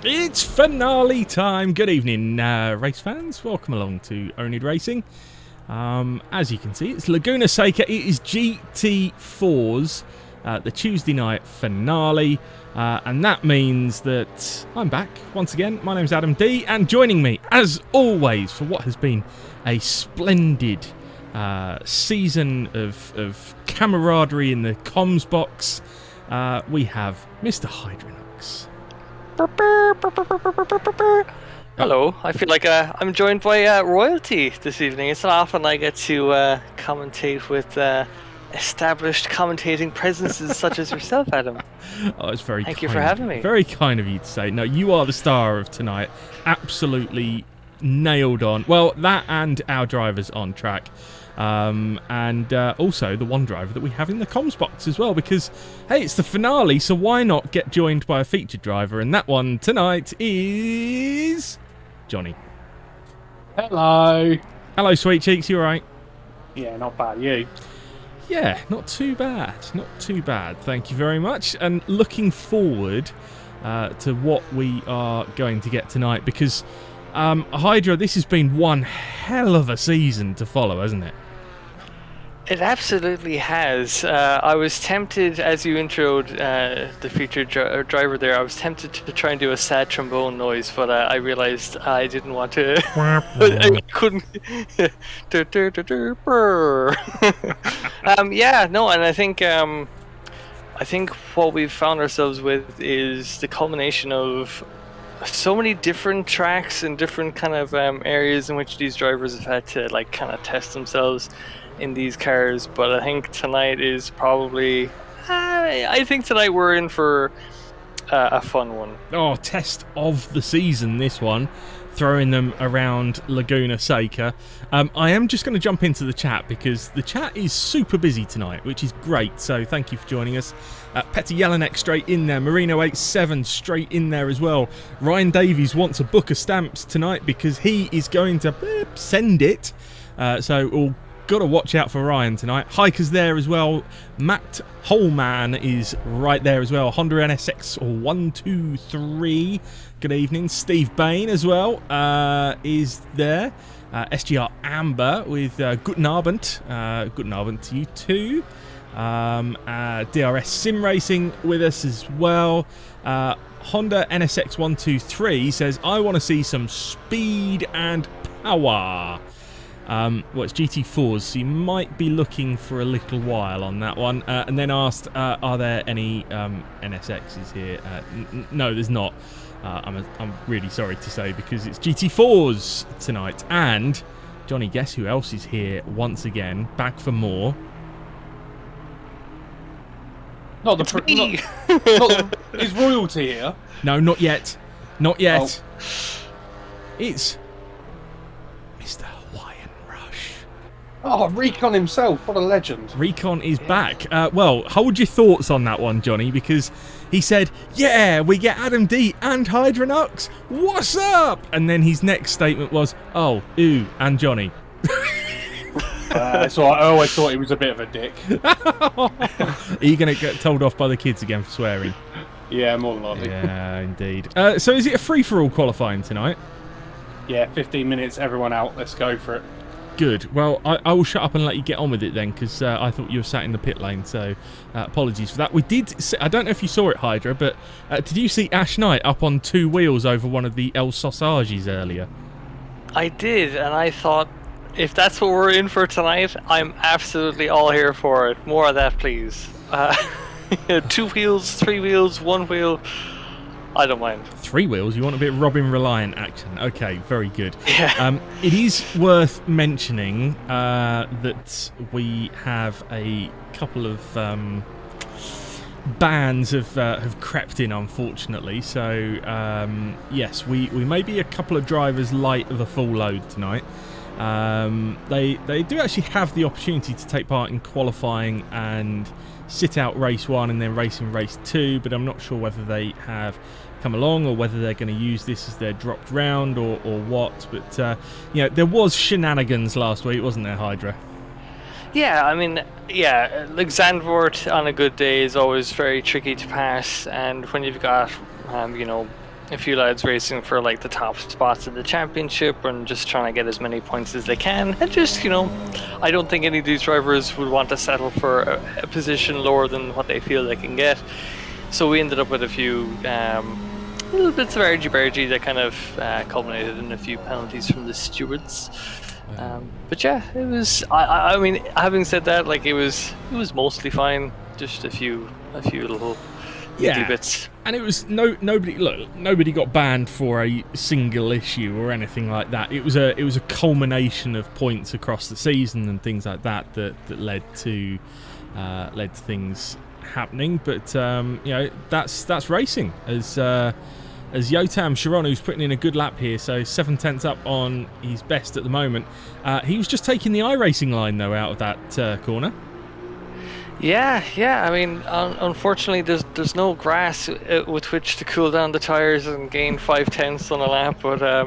It's finale time. Good evening, race fans. Welcome along to oNiD Racing. As you can see, it's Laguna Seca. It is GT4's the Tuesday night finale, and that means that I'm back once again. My name's Adam D, and joining me, as always, for what has been a splendid season of camaraderie in the comms box, we have Mr. Hydronox. Hello, I feel like I'm joined by royalty this evening. It's not often I get to commentate with established commentating presences such as yourself, Adam. Oh, it's very Thank you for having me. Very kind of you to say. No, you are the star of tonight. Absolutely nailed on. Well, that and our drivers on track. And also the one driver that we have in the comms box as well, because hey, it's the finale, so why not get joined by a featured driver? And that one tonight is Johnny. Hello. Hello, sweet cheeks. You all right? Yeah, not bad. You? Yeah, not too bad. Not too bad. Thank you very much. And looking forward to what we are going to get tonight, because Hydra, this has been one hell of a season to follow, hasn't it? It absolutely has. I was tempted, as you introed the featured driver there, I was tempted to try and do a sad trombone noise, but I realized I didn't want to. I couldn't. Yeah, no, and I think what we've found ourselves with is the culmination of so many different tracks and different kind of areas in which these drivers have had to like kind of test themselves in these cars. But I think tonight is probably I think tonight we're in for a fun one. Oh, test of the season, this one, throwing them around Laguna Seca. I am just going to jump into the chat because the chat is super busy tonight, which is great, so thank you for joining us. Petty Jelinek straight in there, Marino87 straight in there as well. Ryan Davies wants a book of stamps tonight because he is going to send it, so we'll got to watch out for Ryan tonight. Hiker's there as well. Matt Holman is right there as well. Honda NSX 123. Good evening. Steve Bain as well is there. SGR Amber with Guten Abend. Guten Abend to you too. DRS Sim Racing with us as well. Honda NSX123 says, I want to see some speed and power. Well, it's GT4s, so you might be looking for a little while on that one. And then asked, are there any NSXs here? No, there's not. I'm really sorry to say, because it's GT4s tonight. And, Johnny, guess who else is here once again, back for more? Is royalty here? No, not yet. Not yet. Oh. It's Mr. Hawaiian Rush. Oh, Recon himself. What a legend. Recon is back. Well, hold your thoughts on that one, Johnny, because he said, yeah, we get Adam D and Hydronox. What's up? And then his next statement was, oh, ooh, and Johnny. So I always thought he was a bit of a dick. Are you going to get told off by the kids again for swearing? Yeah, more than likely. Yeah, indeed. So is it a free-for-all qualifying tonight? Yeah, 15 minutes, everyone out. Let's go for it. Good. Well, I will shut up and let you get on with it then, because I thought you were sat in the pit lane, so apologies for that. We did... I don't know if you saw it, Hydra, but did you see Ash Knight up on 2 wheels over one of the El Sausages earlier? I did, and I thought, if that's what we're in for tonight, I'm absolutely all here for it. More of that, please. 2 wheels, 3 wheels, 1 wheel. I don't mind. 3 wheels? You want a bit of Robin Reliant action? Okay, very good. Yeah. It is worth mentioning that we have a couple of bans have crept in, unfortunately. So yes, we may be a couple of drivers light of a full load tonight. They do actually have the opportunity to take part in qualifying and sit out race 1 and then race in race 2, but I'm not sure whether they have come along or whether they're going to use this as their dropped round or what. But you know, there was shenanigans last week, wasn't there, Hydra? Yeah, I mean, yeah, like Zandvoort on a good day is always very tricky to pass, and when you've got you know, a few lads racing for like the top spots in the championship and just trying to get as many points as they can, and just, you know, I don't think any of these drivers would want to settle for a position lower than what they feel they can get. So we ended up with a few little bits of argy-bargy that kind of culminated in a few penalties from the stewards. But yeah, it was. I mean, having said that, like it was mostly fine. Just a few little bits. And it was nobody got banned for a single issue or anything like that. It was a culmination of points across the season and things like that led to things happening. But you know, that's racing. As Yotam Sharon, who's putting in a good lap here, so 7 tenths up on his best at the moment. He was just taking the iRacing line though out of that corner. Yeah. I mean, unfortunately, there's no grass with which to cool down the tires and gain 5 tenths on a lap. But I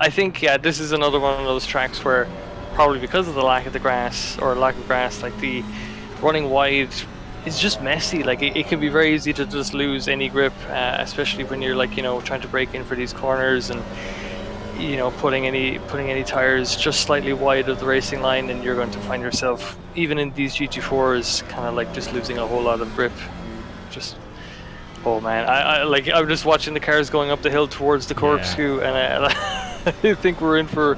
think this is another one of those tracks where probably because of the lack of grass, like the running wide is just messy. Like it can be very easy to just lose any grip, especially when you're like, you know, trying to break in for these corners and, you know, putting any tires just slightly wide of the racing line, and you're going to find yourself, even in these GT4s, kind of like just losing a whole lot of grip. Just, oh man, I'm just watching the cars going up the hill towards the corkscrew, and I think we're in for.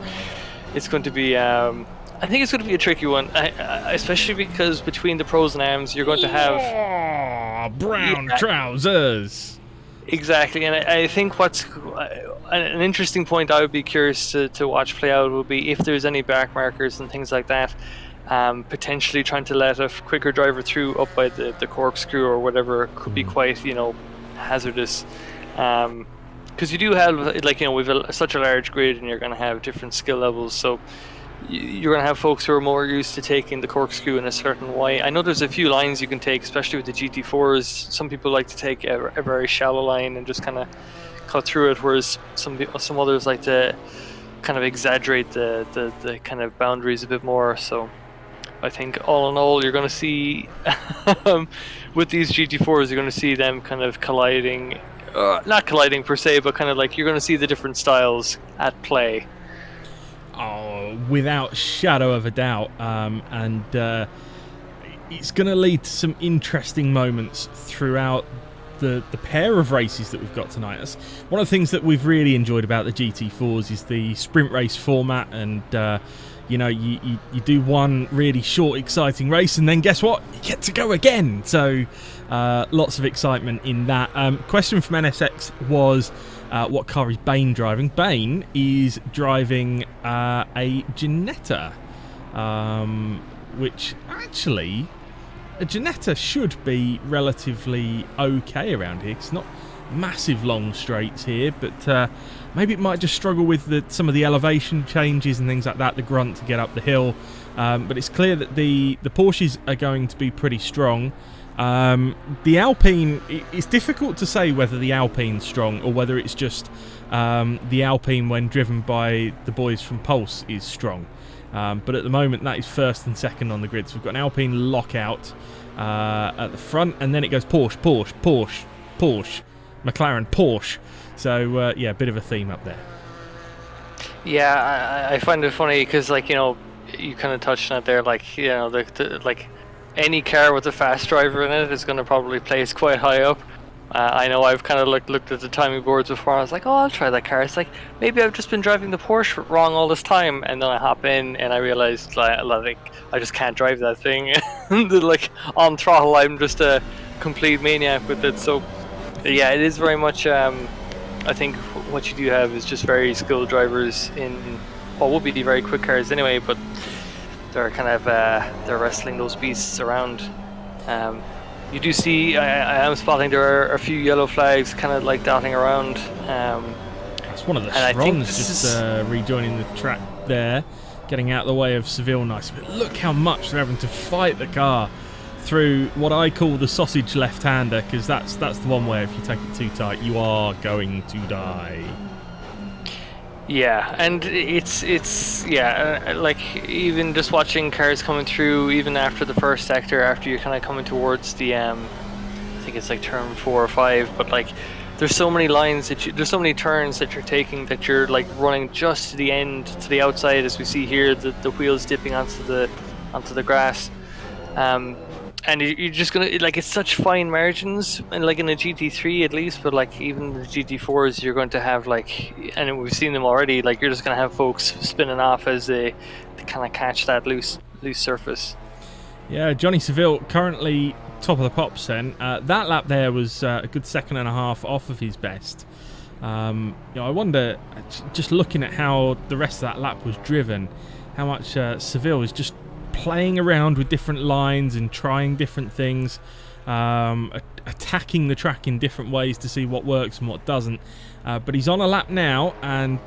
It's going to be. I think it's going to be a tricky one, especially because between the pros and AMs, you're going to have brown trousers. Exactly, and I think what's an interesting point I would be curious to watch play out would be if there's any back markers and things like that, potentially trying to let a quicker driver through up by the corkscrew or whatever could be quite, you know, hazardous. Because you do have, like, you know, we've such a large grid and you're going to have different skill levels, so you're going to have folks who are more used to taking the corkscrew in a certain way. I know there's a few lines you can take, especially with the GT4s. Some people like to take a very shallow line and just kind of cut through it, whereas some others like to kind of exaggerate the kind of boundaries a bit more. So I think all in all, you're going to see with these GT4s, you're going to see them kind of colliding, not colliding per se, but kind of like you're going to see the different styles at play. Oh, without shadow of a doubt, and it's going to lead to some interesting moments throughout the pair of races that we've got tonight. That's one of the things that we've really enjoyed about the GT4s is the sprint race format, and you know, you do one really short, exciting race, and then guess what? You get to go again. So lots of excitement in that. Question from NSX was, what car is Bane driving? Bane is driving a Ginetta, which actually, a Ginetta should be relatively okay around here. It's not massive long straights here, but maybe it might just struggle with some of the elevation changes and things like that, the grunt to get up the hill. But it's clear that the Porsches are going to be pretty strong. The Alpine, it's difficult to say whether the Alpine's strong or whether it's just the Alpine when driven by the boys from Pulse is strong. But at the moment that is first and second on the grid. So we've got an Alpine lockout at the front, and then it goes Porsche, Porsche, Porsche, Porsche, McLaren, Porsche. So yeah, a bit of a theme up there. Yeah, I find it funny because, like, you know, you kind of touched on it there, like, you know, like any car with a fast driver in it is going to probably place quite high up. I know I've kind of looked at the timing boards before, and I was like, oh, I'll try that car. It's like, maybe I've just been driving the Porsche wrong all this time, and then I hop in and I realized, like I just can't drive that thing. Like, on throttle, I'm just a complete maniac with it. So yeah, it is very much, I think what you do have is just very skilled drivers in what would be very quick cars anyway, but they're kind of they're wrestling those beasts around. You do see, I am spotting there are a few yellow flags kind of like dotting around. That's one of the Strons just rejoining the track there, getting out of the way of Seville nice. But look how much they're having to fight the car through what I call the sausage left-hander, because that's the one where if you take it too tight, you are going to die. Yeah, and it's yeah, like even just watching cars coming through, even after the first sector, after you're kind of coming towards the I think it's like turn 4 or 5, but like there's so many lines that there's so many turns that you're taking that you're like running just to the end, to the outside, as we see here, the wheels dipping onto the grass. And you're just gonna, like, it's such fine margins, and like in a GT3 at least, but like even the GT4s, you're going to have like, and we've seen them already, like you're just gonna have folks spinning off as they kind of catch that loose surface. Yeah, Johnny Seville currently top of the pops then. That lap there was a good second and a half off of his best. You know, I wonder, just looking at how the rest of that lap was driven, how much Seville is just playing around with different lines and trying different things, attacking the track in different ways to see what works and what doesn't. But he's on a lap now, and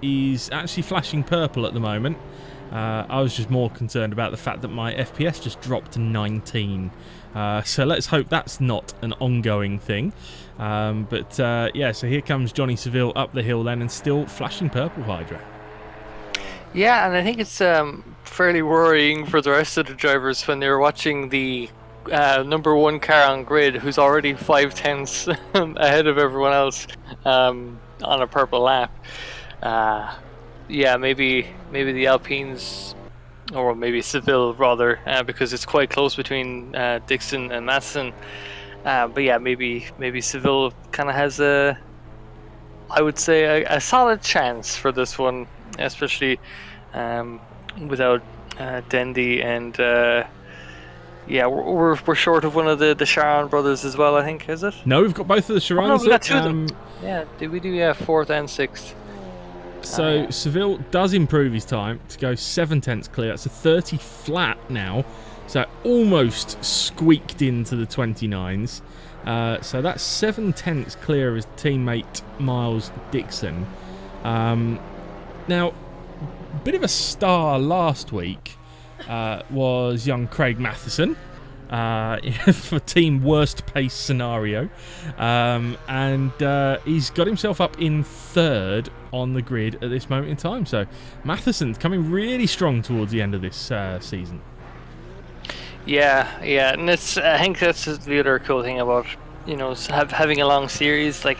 he's actually flashing purple at the moment. I was just more concerned about the fact that my FPS just dropped to 19. So let's hope that's not an ongoing thing. Yeah, so here comes Johnny Seville up the hill then, and still flashing purple, Hydra. Yeah, and I think it's fairly worrying for the rest of the drivers when they're watching the number one car on grid, who's already 5/10 ahead of everyone else on a purple lap. Yeah, maybe the Alpines, or maybe Seville rather, because it's quite close between Dixon and Matson. But yeah, maybe Seville kind of has I would say a solid chance for this one, especially without Dendy, and yeah, we're short of one of the Sharon brothers as well, I think, is it? No, we've got both of the Sharons. Oh, no, we got two of them. Yeah, did we do 4th and 6th? So yeah. Seville does improve his time to go 7/10 clear. It's a 30 flat now, so almost squeaked into the 29s. So that's 7/10 clear of his teammate Miles Dixon. Now, a bit of a star last week was young Craig Matheson for team worst pace scenario, and he's got himself up in 3rd on the grid at this moment in time. So Matheson's coming really strong towards the end of this season. Yeah, and I think that's the other cool thing about, you know, having a long series. Like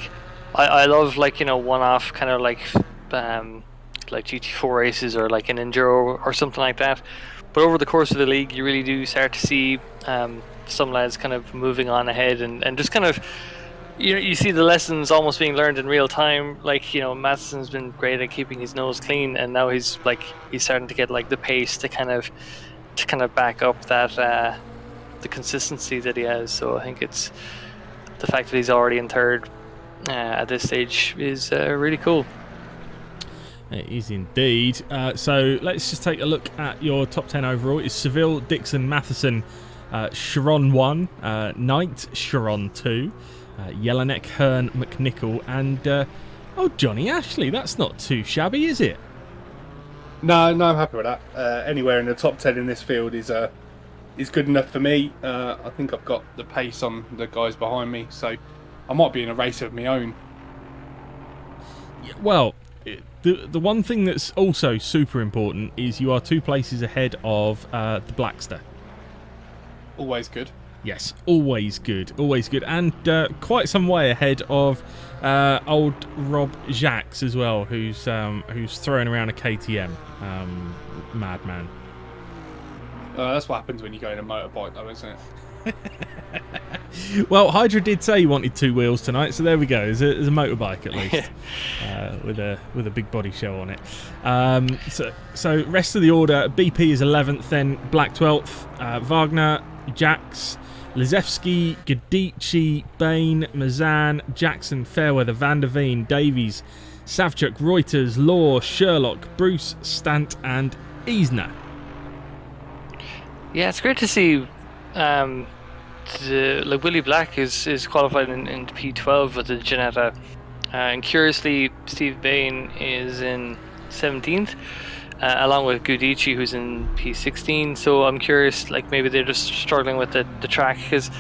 I love, like, you know, one-off kind of like GT4 races or like an enduro or something like that. But over the course of the league, you really do start to see some lads kind of moving on ahead and just kind of, you see the lessons almost being learned in real time. Like, Matheson's been great at keeping his nose clean, and now he's starting to get like the pace to kind of back up that the consistency that he has. So I think it's the fact that he's already in third at this stage is really cool. It is indeed. So let's just take a look at your top 10 overall. It's Seville, Dixon, Matheson, Sharon 1, Knight, Sharon 2, Jelinek, Hearn, McNichol, and Johnny Ashley. That's not too shabby, is it? No, I'm happy with that. Anywhere in the top 10 in this field is good enough for me. I think I've got the pace on the guys behind me, so I might be in a race of my own. Yeah, well, the one thing that's also super important is you are 2 places ahead of the Blackster. Always good. Yes, always good, and quite some way ahead of old Rob Jacques as well, who's throwing around a KTM, madman. That's what happens when you go in a motorbike, though, isn't it? Well, Hydra did say he wanted 2 wheels tonight, so there we go. There's a motorbike at least, with a big body show on it. So rest of the order: BP is 11th, then Black 12th, Wagner, Jax, Lizevsky, Gadici, Bain, Mazan, Jackson, Fairweather, Van der Veen, Davies, Savchuk, Reuters, Law, Sherlock, Bruce, Stant, and Eisner. Yeah, it's great to see. Like Willie Black is qualified in P12 with the Ginetta, and curiously Steve Bain is in 17th, along with Gudici, who's in P16. So I'm curious, like maybe they're just struggling with the track, because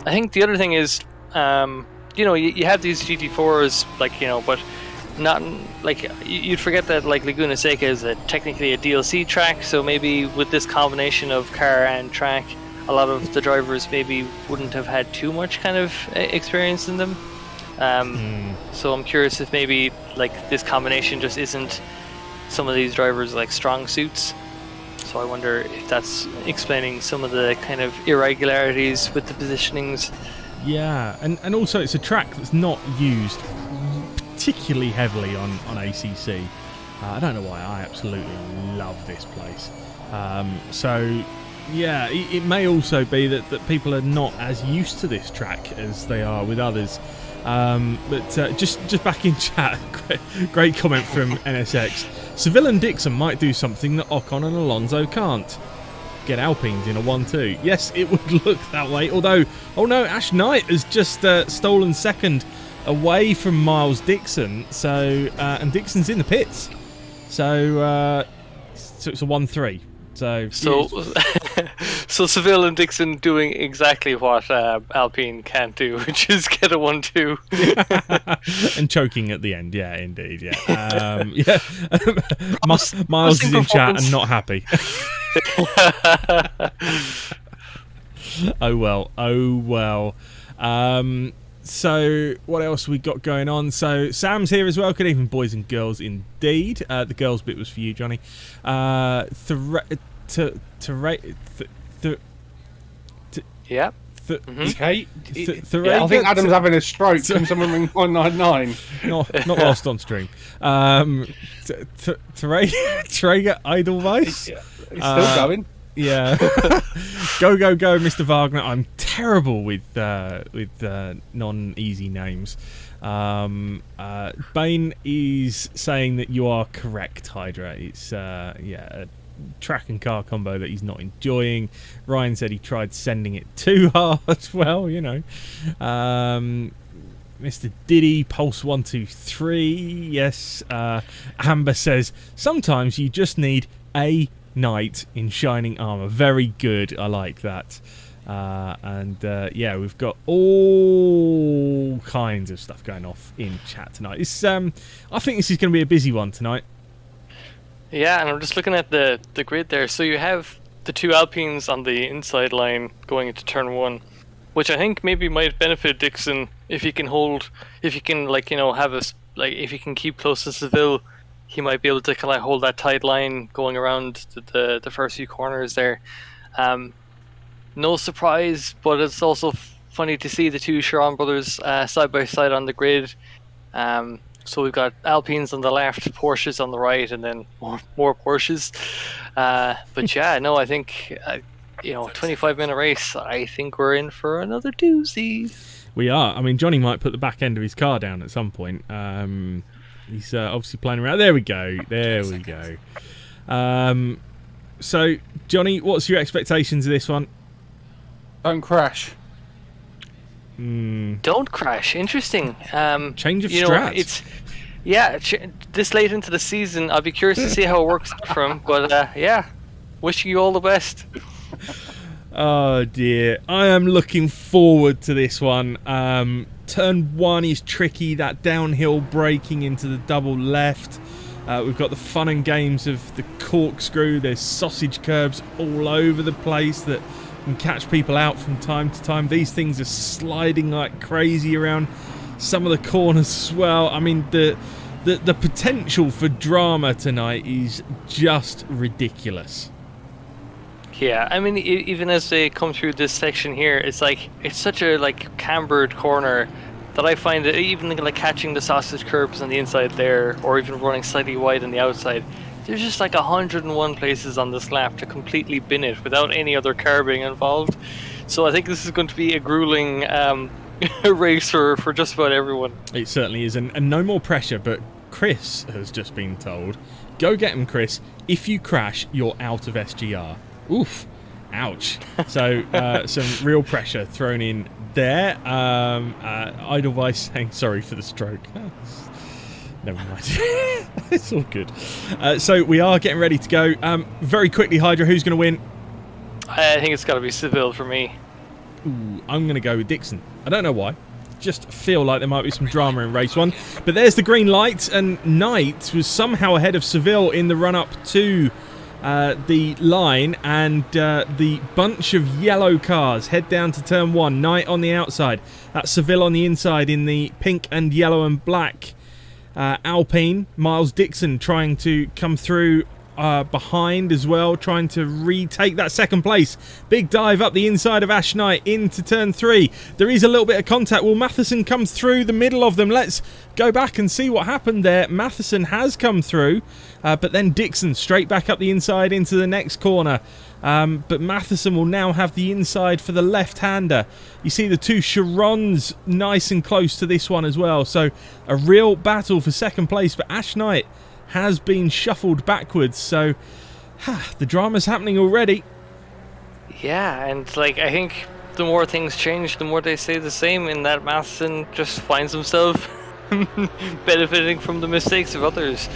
I think the other thing is, you have these GT4s, but not like you'd forget that like Laguna Seca is technically a DLC track. So maybe with this combination of car and track, a lot of the drivers maybe wouldn't have had too much kind of experience in them. So I'm curious if maybe like this combination just isn't some of these drivers like strong suits. So I wonder if that's explaining some of the kind of irregularities with the positionings. Yeah, and also it's a track that's not used particularly heavily on ACC. I don't know why, I absolutely love this place. So yeah, it may also be that people are not as used to this track as they are with others. But just back in chat, great comment from NSX. Seville and Dixon might do something that Ocon and Alonso can't. Get Alpines in a 1-2. Yes, it would look that way. Although, oh no, Ash Knight has just stolen second away from Miles Dixon. So and Dixon's in the pits. So it's a 1-3. So Seville and Dixon doing exactly what Alpine can't do, which is get a 1-2 and choking at the end. Yeah, indeed. Yeah, Miles is in chat and not happy. Oh well. So what else we got going on? So Sam's here as well. Good evening, boys and girls. Indeed, the girls bit was for you, Johnny. Yeah. Okay. I think Adam's having a stroke. Can someone ring 199? Not whilst on stream. Traeger Edelweiss. It's still going. Yeah. Go, Mr. Wagner. I'm terrible with non-easy names. Bain is saying that you are correct, Hydra. It's a track and car combo that he's not enjoying. Ryan said he tried sending it too hard. Well, Mr. Diddy, Pulse 123. Yes. Amber says sometimes you just need a knight in shining armor. Very good. I like that. We've got all kinds of stuff going off in chat tonight. It's I think this is going to be a busy one tonight. Yeah, and I'm just looking at the grid there. So you have the 2 Alpines on the inside line going into turn 1, which I think maybe might benefit Dixon if he can if he can keep close to Seville. He might be able to kind of hold that tight line going around the first few corners there. no surprise, but it's also funny to see the two Sharon brothers side by side on the grid. So we've got Alpines on the left, Porsches on the right, and then more Porsches. But yeah, no, I think 25-minute race. I think we're in for another doozy. We are. I mean, Johnny might put the back end of his car down at some point. He's obviously playing around. There we go. There we go. So, Johnny, what's your expectations of this one? Don't crash. Don't crash. Interesting. Change of strat. This late into the season, I'll be curious to see how it works for him. But yeah, wishing you all the best. Oh dear, I am looking forward to this one. Turn 1 is tricky, that downhill braking into the double left. We've got the fun and games of the corkscrew. There's sausage curbs all over the place that can catch people out from time to time. These things are sliding like crazy around some of the corners as well. I mean, the potential for drama tonight is just ridiculous. Yeah, I mean, even as they come through this section here, it's such a cambered corner that I find that even catching the sausage curbs on the inside there, or even running slightly wide on the outside, there's just 101 places on this lap to completely bin it without any other car being involved. So I think this is going to be a grueling race for just about everyone. It certainly is, and no more pressure, but Chris has just been told, go get him, Chris. If you crash, you're out of SGR. Oof. Ouch. So some real pressure thrown in there. Edelweiss saying sorry for the stroke. Never mind. It's all good. So we are getting ready to go. Very quickly, Hydra, who's going to win? I think it's got to be Seville for me. Ooh, I'm going to go with Dixon. I don't know why. Just feel like there might be some drama in race 1. But there's the green light, and Knight was somehow ahead of Seville in the run-up to the line, and the bunch of yellow cars head down to turn 1. Knight on the outside. That's Seville on the inside in the pink and yellow and black Alpine. Miles Dixon trying to come through behind as well, trying to retake that second place. Big dive up the inside of Ash Knight into turn 3. There is a little bit of contact. Well, Matheson comes through the middle of them. Let's go back and see what happened there. Matheson has come through, but then Dixon straight back up the inside into the next corner. But Matheson will now have the inside for the left-hander. You see the two Chirons nice and close to this one as well. So a real battle for second place, but Ash Knight has been shuffled backwards, so the drama's happening already. Yeah, and I think the more things change, the more they stay the same, in that Matheson just finds himself benefiting from the mistakes of others.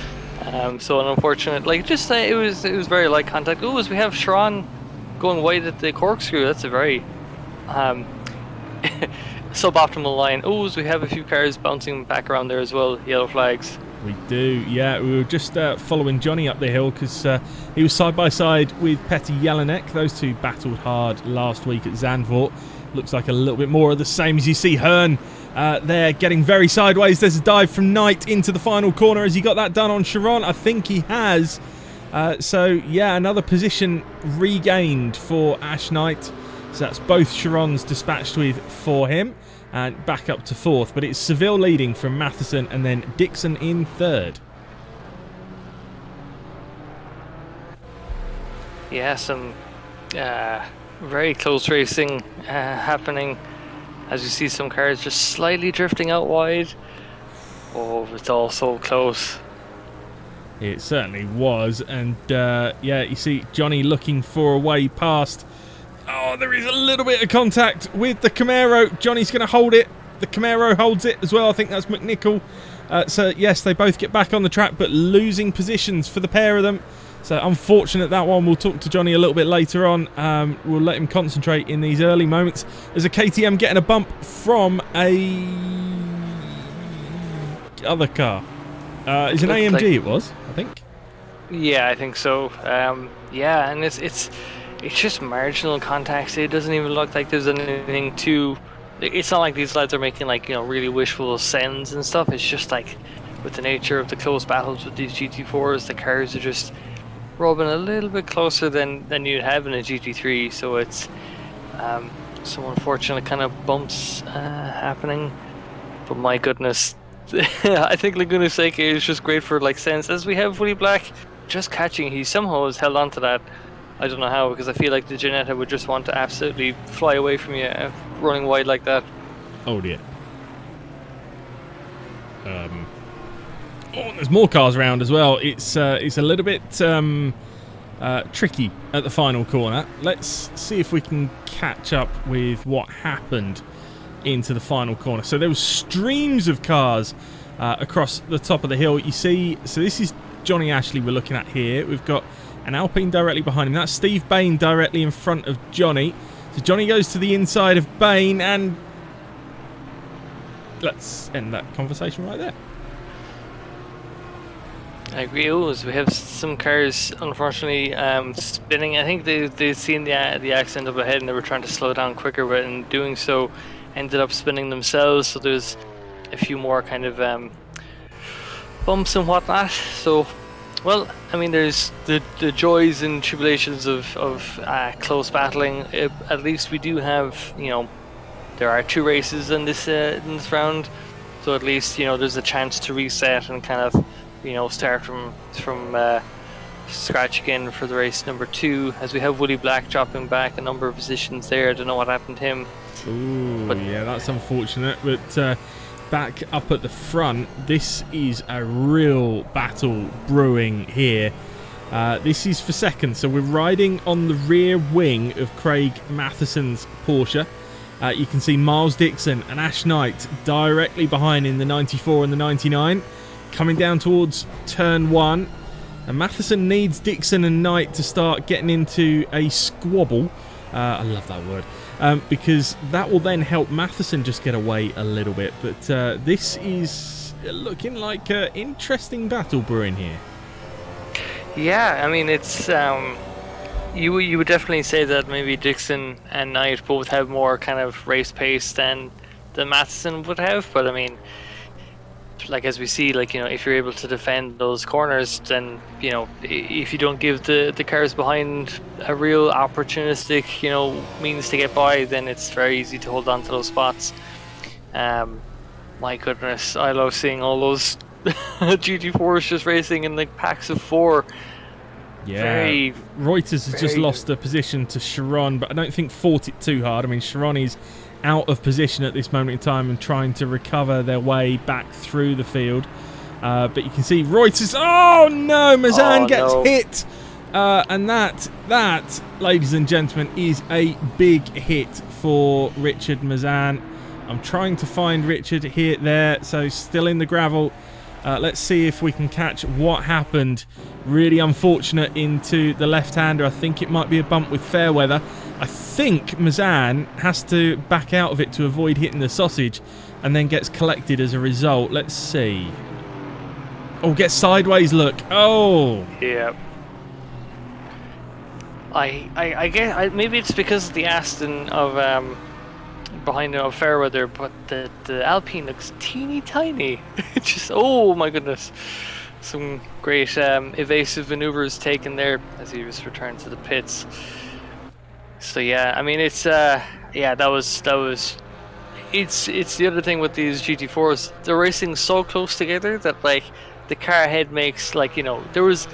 So an unfortunate, it was very light contact. Oh, as we have Sharon going wide at the corkscrew, that's a very suboptimal line. Oh, as we have a few cars bouncing back around there as well, yellow flags. We do, yeah. We were just following Johnny up the hill because he was side by side with Petty Jelinek. Those two battled hard last week at Zandvoort. Looks like a little bit more of the same as you see Hearn there getting very sideways. There's a dive from Knight into the final corner. Has he got that done on Chiron? I think he has. So, yeah, another position regained for Ash Knight. So that's both Chirons dispatched with for him. And back up to 4th. But it's Seville leading from Matheson and then Dixon in 3rd. Yeah, some very close racing happening. As you see some cars just slightly drifting out wide. Oh, it's all so close. It certainly was. And yeah, you see Johnny looking for a way past. Oh, there is a little bit of contact with the Camaro. Johnny's going to hold it. The Camaro holds it as well. I think that's McNichol. So, yes, they both get back on the track, but losing positions for the pair of them. So, unfortunate that one. We'll talk to Johnny a little bit later on. We'll let him concentrate in these early moments. There's a KTM getting a bump from a other car. It's an AMG, it was, I think. Yeah, I think so. Yeah, and it's just marginal contacts. It doesn't even look like there's anything too. It's not like these lads are making really wishful sends and stuff. It's just with the nature of the close battles with these GT4s, the cars are just rubbing a little bit closer than you'd have in a GT3. So it's Some unfortunate kind of bumps happening. But my goodness, I think Laguna Seca is just great for like sense. As we have Woody Black just catching, he somehow has held on to that. I don't know how, because I feel like the Ginetta would just want to absolutely fly away from you running wide like that. Oh dear. Oh, there's more cars around as well. It's a little bit tricky at the final corner. Let's see if we can catch up with what happened into the final corner. So there was streams of cars across the top of the hill. You see, so this is Johnny Ashley we're looking at here. We've got an Alpine directly behind him. That's Steve Bain directly in front of Johnny. So Johnny goes to the inside of Bain, and let's end that conversation right there. I agree. As we have some cars, unfortunately, spinning. I think they've seen the accident up ahead and they were trying to slow down quicker, but in doing so, ended up spinning themselves. So there's a few more kind of bumps and whatnot. So, well, I mean, there's the joys and tribulations of close battling. At least we do have, there are 2 races in this round, so at least there's a chance to reset and kind of start from scratch again for the race number 2, as we have Woody Black dropping back a number of positions there. I don't know what happened to him. Ooh, yeah, that's unfortunate. But back up at the front, this is a real battle brewing here. This is for second, so we're riding on the rear wing of Craig Matheson's Porsche. You can see Miles Dixon and Ash Knight directly behind in the 94 and the 99. Coming down towards turn 1, and Matheson needs Dixon and Knight to start getting into a squabble. I love that word, because that will then help Matheson just get away a little bit. But this is looking like an interesting battle brewing here. Yeah, I mean, it's you would definitely say that maybe Dixon and Knight both have more kind of race pace than Matheson would have, but I mean, like, as we see, like, if you're able to defend those corners, then if you don't give the cars behind a real opportunistic means to get by, then it's very easy to hold on to those spots. My goodness, I love seeing all those GT4s just racing in like packs of 4. Yeah, Reuters has just lost a position to Sharon, but I don't think fought it too hard. I mean, Sharon is out of position at this moment in time and trying to recover their way back through the field. But you can see Reuters. Oh no, Mazan gets hit. And that, ladies and gentlemen, is a big hit for Richard Mazan. I'm trying to find Richard here, there, so still in the gravel. Let's see if we can catch what happened. Really unfortunate into the left-hander. I think it might be a bump with fair weather. I think Mazan has to back out of it to avoid hitting the sausage, and then gets collected as a result. Let's see. Oh, gets sideways look. Oh. Yeah. I guess maybe it's because of the Aston of behind of Fairweather, but the Alpine looks teeny tiny. It's just, oh my goodness. Some great evasive maneuvers taken there as he was returned to the pits. So yeah, I mean, it's yeah, that was it's the other thing with these GT4s. They're racing so close together that like the car ahead makes, like, there was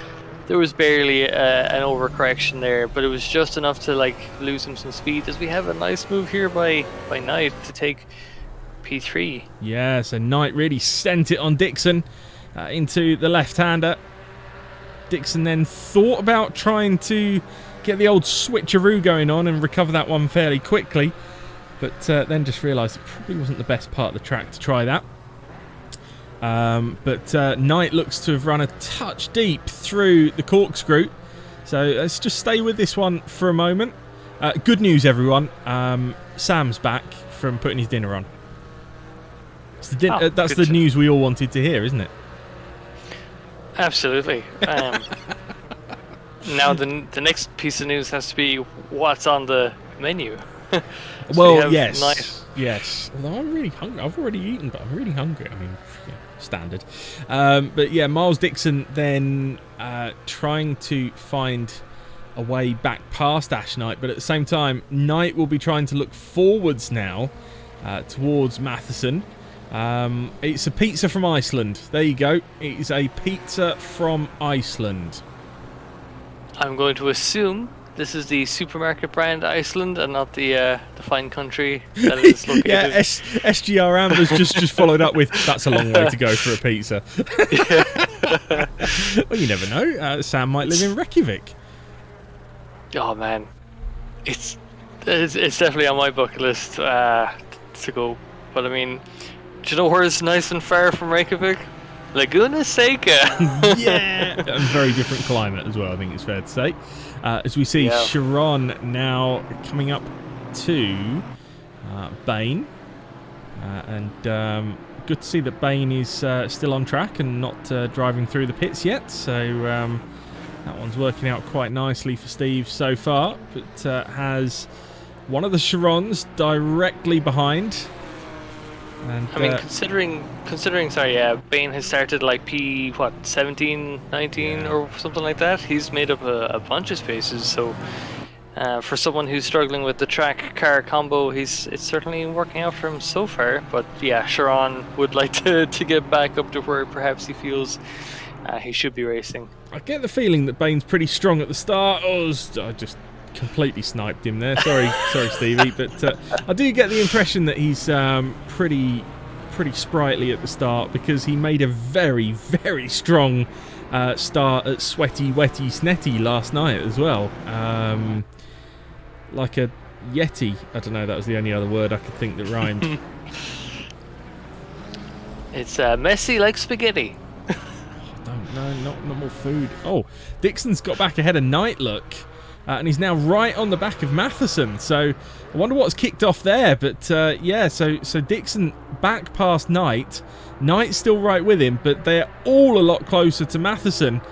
barely an overcorrection there, but it was just enough to like lose him some speed, as we have a nice move here by Knight to take P3. Yeah, so Knight really sent it on Dixon into the left-hander. Dixon then thought about trying to get the old switcheroo going on and recover that one fairly quickly, but then just realised it probably wasn't the best part of the track to try that. But Knight looks to have run a touch deep through the corkscrew, so let's just stay with this one for a moment. Good news, everyone. Sam's back from putting his dinner on. It's the that's the news we all wanted to hear, isn't it? Absolutely. Now the next piece of news has to be what's on the menu. So well, yes. Although I'm really hungry. I've already eaten, but I'm really hungry. I mean, yeah, standard. But yeah, Miles Dixon then trying to find away back past Ash Knight, but at the same time, Knight will be trying to look forwards now towards Matheson. It's a pizza from Iceland. There you go. It is a pizza from Iceland. I'm going to assume this is the supermarket brand Iceland and not the fine country that is located. Yeah, SGR Amber's just followed up with, that's a long way to go for a pizza. Well, you never know. Sam might live in Reykjavik. Oh man, it's definitely on my bucket list to go. But I mean, do you know where it's nice and far from Reykjavik? Laguna Seca. Yeah, a very different climate as well, I think it's fair to say. As we see Sharon now coming up to Bain. And good to see that Bain is still on track and not driving through the pits yet. So that one's working out quite nicely for Steve so far. But has one of the Sharons directly behind. And, I mean, considering, sorry, Bain has started like 17, 19 or something like that. He's made up a bunch of spaces, so for someone who's struggling with the track car combo, it's certainly working out for him so far. But yeah, Sharon would like to get back up to where perhaps he feels he should be racing. I get the feeling that Bain's pretty strong at the start. I just completely sniped him there. Sorry, Stevie, but I do get the impression that he's pretty sprightly at the start, because he made a very, very strong start at Sweaty Wetty Snetty last night as well. Like a Yeti. I don't know, that was the only other word I could think that rhymed. It's messy like spaghetti. No, not more food. Oh, Dixon's got back ahead of Knight, look. And he's now right on the back of Matheson. So I wonder what's kicked off there. But yeah, so Dixon back past Knight. Knight's still right with him, but they're all a lot closer to Matheson.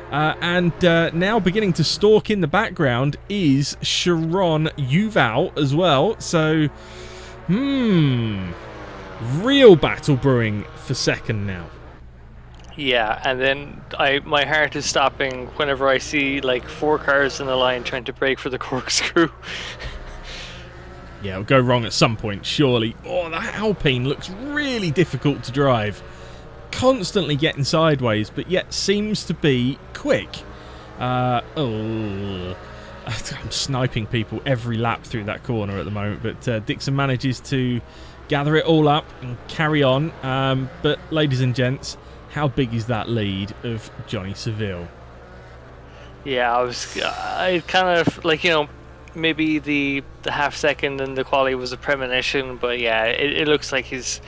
And now beginning to stalk in the background is Sharon Yuval as well. So, real battle brewing for second now. Yeah, and then my heart is stopping whenever I see like 4 cars in a line trying to brake for the corkscrew. Yeah, it'll go wrong at some point, surely. Oh, that Alpine looks really difficult to drive. Constantly getting sideways, but yet seems to be quick. I'm sniping people every lap through that corner at the moment, but Dixon manages to gather it all up and carry on. But ladies and gents, how big is that lead of Johnny Seville? Yeah, I kind of like, maybe the half second in the quali was a premonition, but yeah, it looks like he's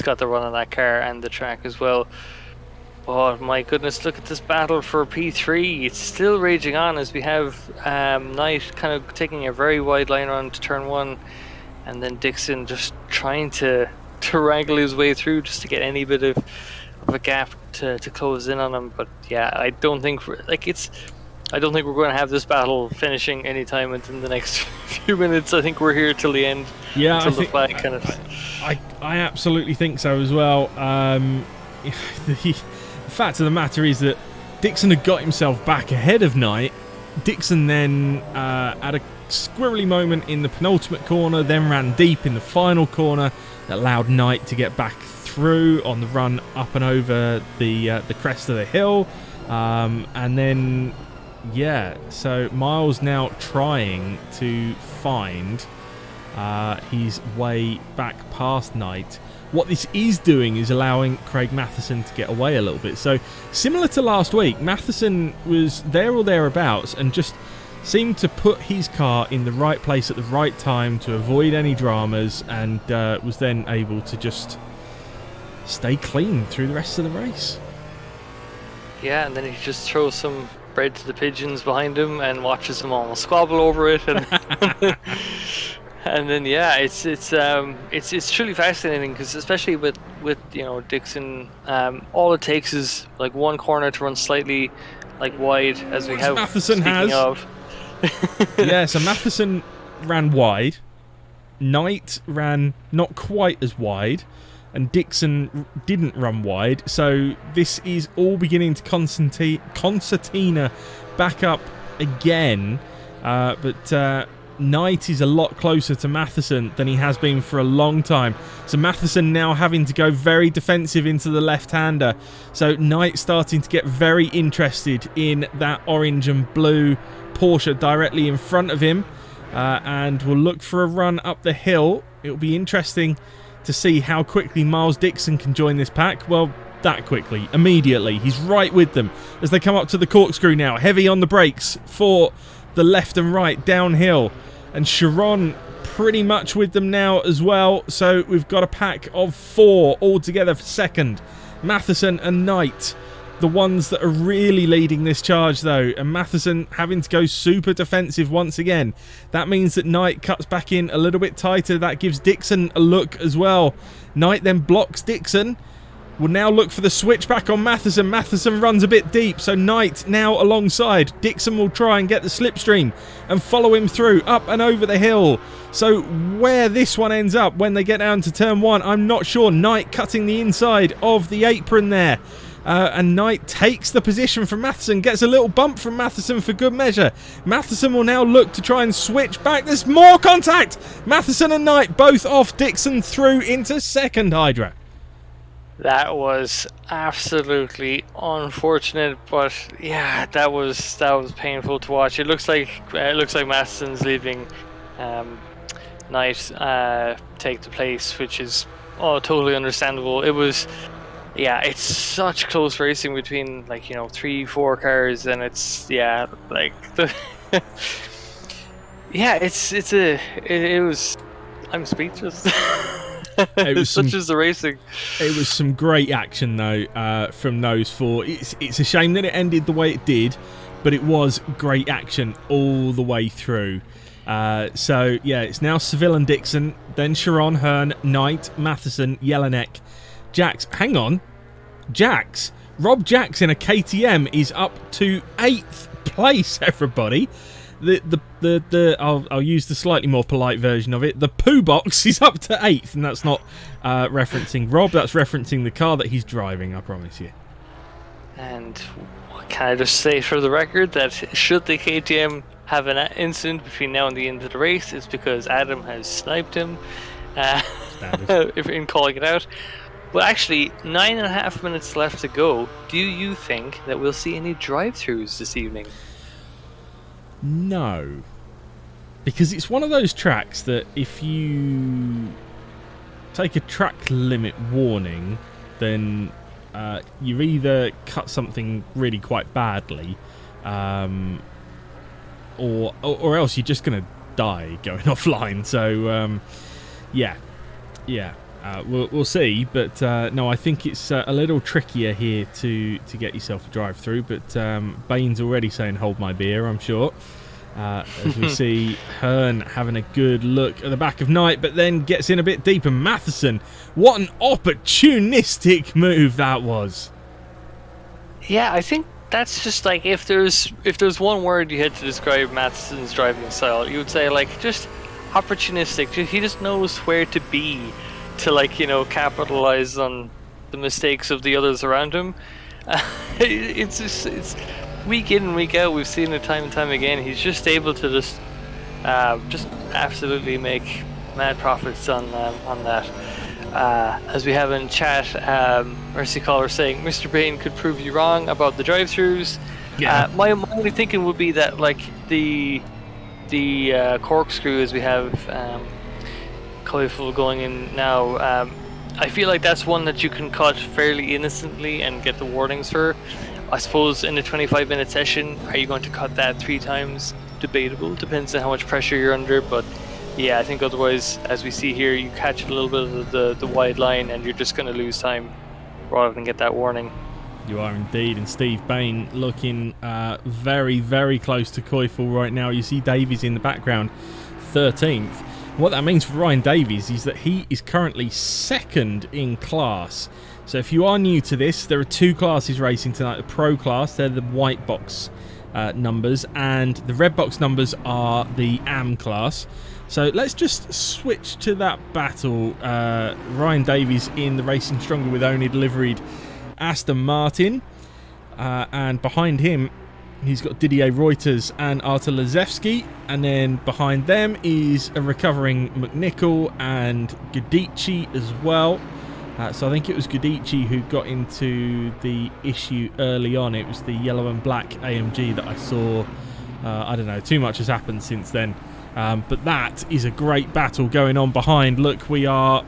got the run on that car and the track as well. Oh my goodness, look at this battle for P3. It's still raging on as we have Knight kind of taking a very wide line around to turn 1, and then Dixon just trying to wrangle his way through just to get any bit of a gap to close in on him. But yeah, I don't think we're going to have this battle finishing anytime within the next few minutes. I think we're here till the end. Yeah, until the flag kind of. I absolutely think so as well. The fact of the matter is that Dixon had got himself back ahead of Knight. Dixon then had a squirrely moment in the penultimate corner, then ran deep in the final corner that allowed Knight to get back through on the run up and over the crest of the hill. And then, yeah, so Miles now trying to find his way back past Knight. What this is doing is allowing Craig Matheson to get away a little bit. So similar to last week, Matheson was there or thereabouts and just seemed to put his car in the right place at the right time to avoid any dramas, and was then able to just stay clean through the rest of the race. Yeah, and then he just throws some bread to the pigeons behind him and watches them all squabble over it, and and then yeah, it's truly fascinating, because especially with Dixon, all it takes is like one corner to run slightly like wide, as we have. Matheson has. Of. Yeah, so Matheson ran wide, Knight ran not quite as wide, and Dixon didn't run wide. So this is all beginning to concertina back up again, but Knight is a lot closer to Matheson than he has been for a long time. So Matheson now having to go very defensive into the left-hander. So Knight starting to get very interested in that orange and blue Porsche directly in front of him, and will look for a run up the hill. It'll be interesting to see how quickly Miles Dixon can join this pack. Well, that quickly, immediately. He's right with them as they come up to the corkscrew now. Heavy on the brakes for the left and right downhill, and Chiron pretty much with them now as well. So we've got a pack of 4 all together for second. Matheson and Knight, the ones that are really leading this charge though, and Matheson having to go super defensive once again. That means that Knight cuts back in a little bit tighter. That gives Dixon a look as well. Knight then blocks Dixon. Will now look for the switchback on Matheson. Matheson runs a bit deep, so Knight now alongside. Dixon will try and get the slipstream and follow him through, up and over the hill. So where this one ends up when they get down to turn 1, I'm not sure. Knight cutting the inside of the apron there. And Knight takes the position from Matheson, gets a little bump from Matheson for good measure. Matheson will now look to try and switch back. There's more contact! Matheson and Knight both off. Dixon through into second, Hydra. That was absolutely unfortunate, but yeah, that was painful to watch. It looks like Matheson's leaving Knight take the place, which is totally understandable. It was, yeah, it's such close racing between 3-4 cars, and it's like the it was. I'm speechless. It was such as the racing. It was some great action though from those 4. It's a shame that it ended the way it did, but it was great action all the way through. So yeah, it's now Seville and Dixon, then Chiron, Hearn, Knight, Matheson, Jelinek, Jax. Hang on, Jax. Rob Jax in a KTM is up to 8th place. Everybody. I'll use the slightly more polite version of it. The poo box is up to 8th, and that's not referencing Rob. That's referencing the car that he's driving. I promise you. And can I just say for the record that should the KTM have an incident between now and the end of the race, it's because Adam has sniped him in calling it out. But actually, 9.5 minutes left to go. Do you think that we'll see any drive-thrus this evening? No, because it's one of those tracks that if you take a track limit warning, then you've either cut something really quite badly, or else you're just going to die going offline. So we'll see. But no, I think it's a little trickier here to get yourself a drive through. But Bain's already saying hold my beer, I'm sure. As we see Hearn having a good look at the back of Knight, but then gets in a bit deeper. Matheson, what an opportunistic move that was. Yeah, I think that's just like if there's one word you had to describe Matheson's driving style, you would say just opportunistic. He just knows where to be to capitalize on the mistakes of the others around him. It's week in and week out, we've seen it time and time again. He's just able to just absolutely make mad profits on that. As we have in chat, Mercy Caller saying Mr. Bain could prove you wrong about the drive-thrus. Yeah. My only thinking would be that the corkscrew, as we have Coifel going in now, I feel like that's one that you can cut fairly innocently and get the warnings for. I suppose in a 25-minute session, are you going to cut that 3 times? Debatable. Depends on how much pressure you're under. But yeah, I think otherwise, as we see here, you catch a little bit of the wide line and you're just going to lose time rather than get that warning. You are indeed. And Steve Bain looking very, very close to Coifel right now. You see Davies in the background, 13th. What that means for Ryan Davies is that he is currently 2nd in class. So if you are new to this, there are 2 classes racing tonight. The Pro class, they're the white box numbers, and the red box numbers are the AM class. So let's just switch to that battle. Ryan Davies in the Racing Stronger with oNiD liveried Aston Martin. And behind him He's got Didier Reuters and Artur Lazewski, and then behind them is a recovering McNichol and Gudici as well. So I think it was Gudici who got into the issue early on. It was the yellow and black AMG that I saw. I don't know, too much has happened since then. But that is a great battle going on behind. Look, we are...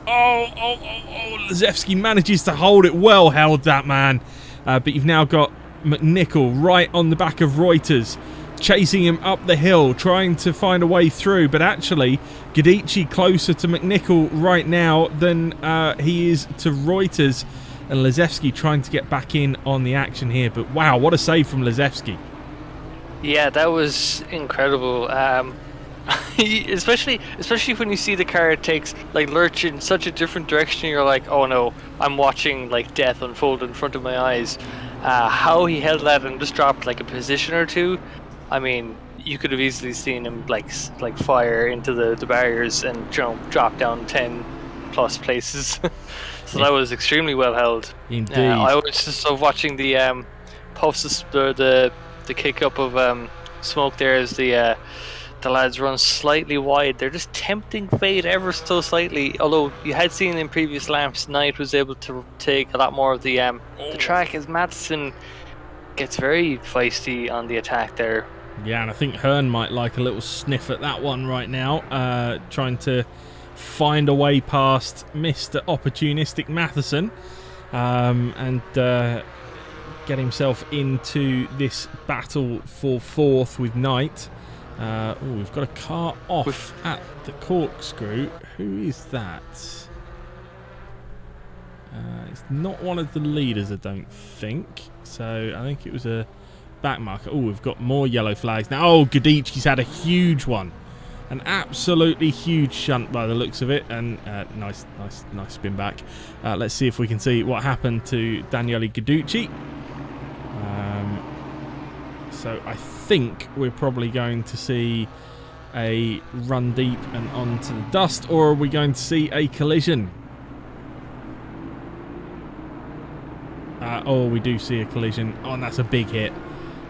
Lazewski manages to hold it well, held that man. But you've now got McNichol right on the back of Reuters, chasing him up the hill, trying to find a way through. But actually, Gudici closer to McNichol right now than he is to Reuters. And Lazewski trying to get back in on the action here. But wow, what a save from Lazewski. Yeah, that was incredible. Especially when you see the car takes like lurch in such a different direction, you're like, oh no, I'm watching like death unfold in front of my eyes. How he held that and just dropped like a position or two, I mean, you could have easily seen him like fire into the barriers and drop down 10 plus places. So that was extremely well held. Indeed. I was just love watching the puffs, the kick up of smoke there as the lads run slightly wide. They're just tempting fate ever so slightly. Although you had seen in previous laps, Knight was able to take a lot more of the track as Madsen gets very feisty on the attack there. Yeah, and I think Hearn might like a little sniff at that one right now, trying to find a way past Mr. Opportunistic Matheson and get himself into this battle for fourth with Knight. We've got a car off at the corkscrew. Who is that? It's not one of the leaders, I don't think. So I think it was a back marker. Oh, we've got more yellow flags now. Oh, Gudici's had a huge one. An absolutely huge shunt by the looks of it. And nice spin back. Let's see if we can see what happened to Daniele Gudici. So I think we're probably going to see a run deep and onto the dust, or are we going to see a collision? Oh, we do see a collision. Oh, and that's a big hit.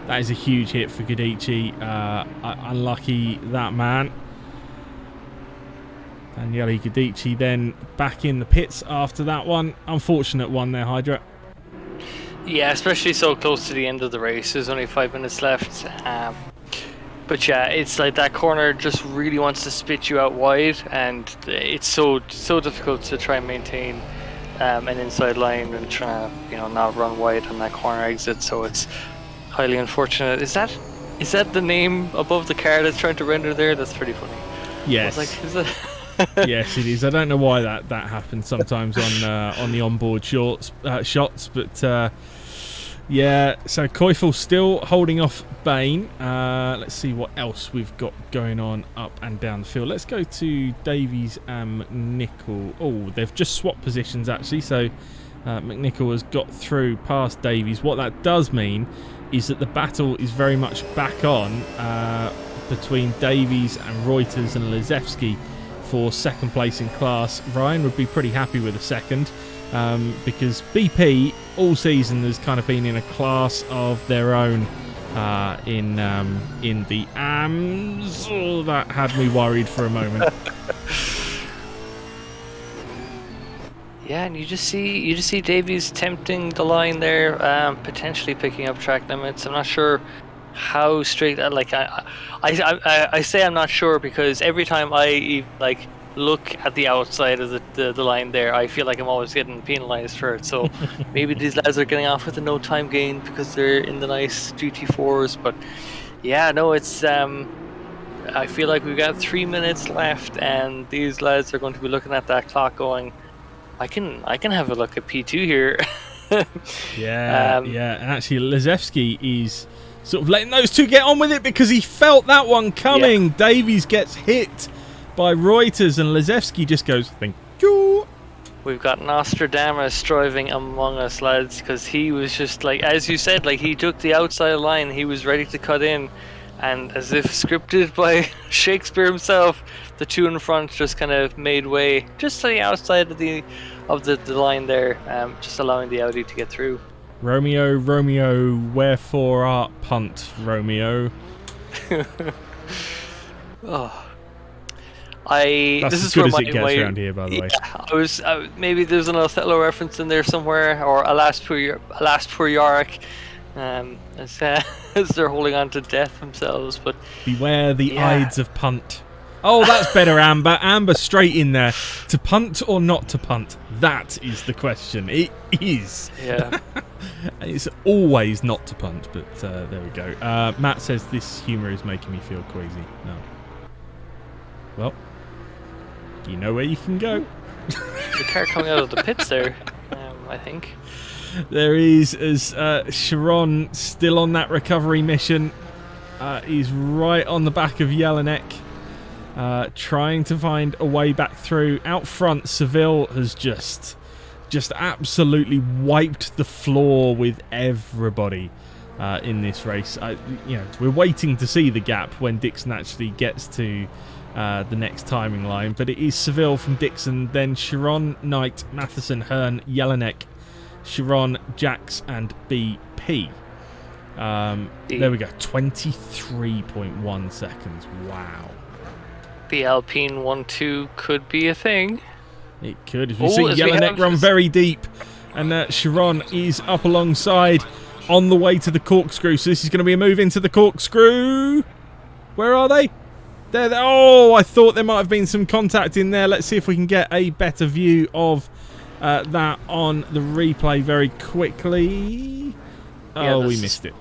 That is a huge hit for Gudici. Unlucky that man. Daniele Gudici then back in the pits after that one. Unfortunate one there, Hydra. Yeah, especially so close to the end of the race. There's only 5 minutes left. But yeah, it's like that corner just really wants to spit you out wide, and it's so difficult to try and maintain an inside line and try to not run wide on that corner exit. So it's highly unfortunate. Is that the name above the car that's trying to render there? That's pretty funny. Yes. I was like, is it? Yes, it is. I don't know why that happens sometimes on the onboard shots, but yeah. So Koifel still holding off Bain. Let's see what else we've got going on up and down the field. Let's go to Davies and McNichol. Oh, they've just swapped positions actually. So McNichol has got through past Davies. What that does mean is that the battle is very much back on between Davies and Reuters and Lazewski for second place in class. Ryan would be pretty happy with a second because BP all season has kind of been in a class of their own in the AMS. Oh, that had me worried for a moment. Yeah, and you just see Davies tempting the line there, potentially picking up track limits. I'm not sure how straight. I say I'm not sure because every time I look at the outside of the line there, I feel like I'm always getting penalised for it. So maybe these lads are getting off with a no time gain because they're in the nice GT4s. But yeah, no, it's I feel like we've got 3 minutes left, and these lads are going to be looking at that clock going, I can have a look at P2 here. Yeah, and actually Lazewski is sort of letting those two get on with it because he felt that one coming. Yeah. Davies gets hit by Reuters and Lazewski just goes, thank you. We've got Nostradamus driving among us, lads, because he was just like, as you said, like he took the outside line, he was ready to cut in, and as if scripted by Shakespeare himself, the two in front just kind of made way just to the outside of the line there, just allowing the Audi to get through. Romeo, Romeo, wherefore art punt, Romeo? Oh. That's This as is good where as it gets around here, by the way. maybe there's an Othello reference in there somewhere, or Alas Poor Yorick, as, as they're holding on to death themselves. But Beware the yeah. Ides of punt. Oh, that's better, Amber. Amber straight in there. To punt or not to punt? That is the question. It is. Yeah. It's always not to punt, but there we go. Matt says this humour is making me feel queasy. No. Well, you know where you can go. The car coming out of the pits there, I think. There is, as Sharon still on that recovery mission. He's right on the back of Jelinek, trying to find a way back through. Out front, Seville has just absolutely wiped the floor with everybody in this race. We're waiting to see the gap when Dixon actually gets to the next timing line, but it is Seville from Dixon, then Sharon, Knight, Matheson, Hearn, Jelinek, Sharon, Jax, and BP. There we go, 23.1 seconds. Wow. The Alpine 1-2 could be a thing. It could. As we see Jelinek run very deep, and Sharon is up alongside on the way to the corkscrew. So this is going to be a move into the corkscrew. Where are they? There. Oh, I thought there might have been some contact in there. Let's see if we can get a better view of that on the replay very quickly. Yeah, we missed it.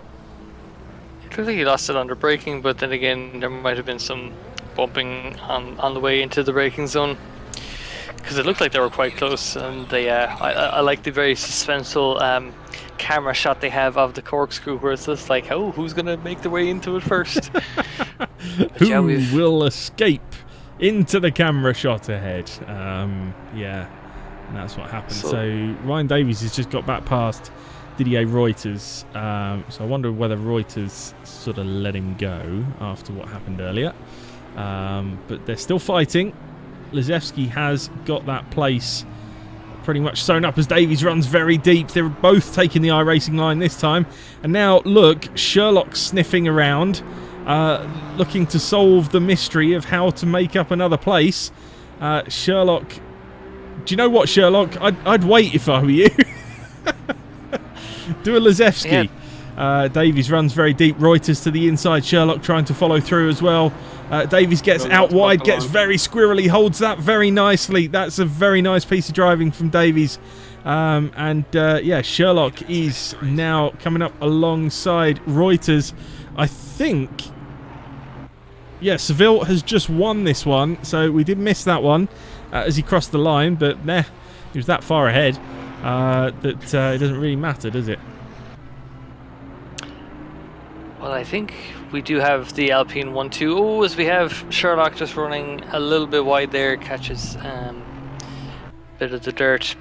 It looked like he lost it under braking, but then again, there might have been some bumping on the way into the braking zone, because it looked like they were quite close. And they, I like the very suspenseful camera shot they have of the corkscrew, where it's just like, oh, who's gonna make their way into it first? Who will escape into the camera shot ahead? Yeah, and that's what happened. So Ryan Davies has just got back past Didier Reuters, so I wonder whether Reuters sort of let him go after what happened earlier. But they're still fighting. Lizevsky has got that place pretty much sewn up as Davies runs very deep. They're both taking the iRacing line this time. And now, look, Sherlock sniffing around, looking to solve the mystery of how to make up another place. Sherlock... Do you know what, Sherlock? I'd wait if I were you. Do a Lizevsky. Yeah. Davies runs very deep. Reuters to the inside. Sherlock trying to follow through as well. Davies gets out wide, gets very squirrely, holds that very nicely. That's a very nice piece of driving from Davies. Yeah, Sherlock is now coming up alongside Reuters. I think... Yeah, Seville has just won this one, so we did miss that one as he crossed the line, but he was that far ahead that it doesn't really matter, does it? Well, I think we do have the Alpine 1-2. Oh, as we have Sherlock just running a little bit wide there, catches a bit of the dirt.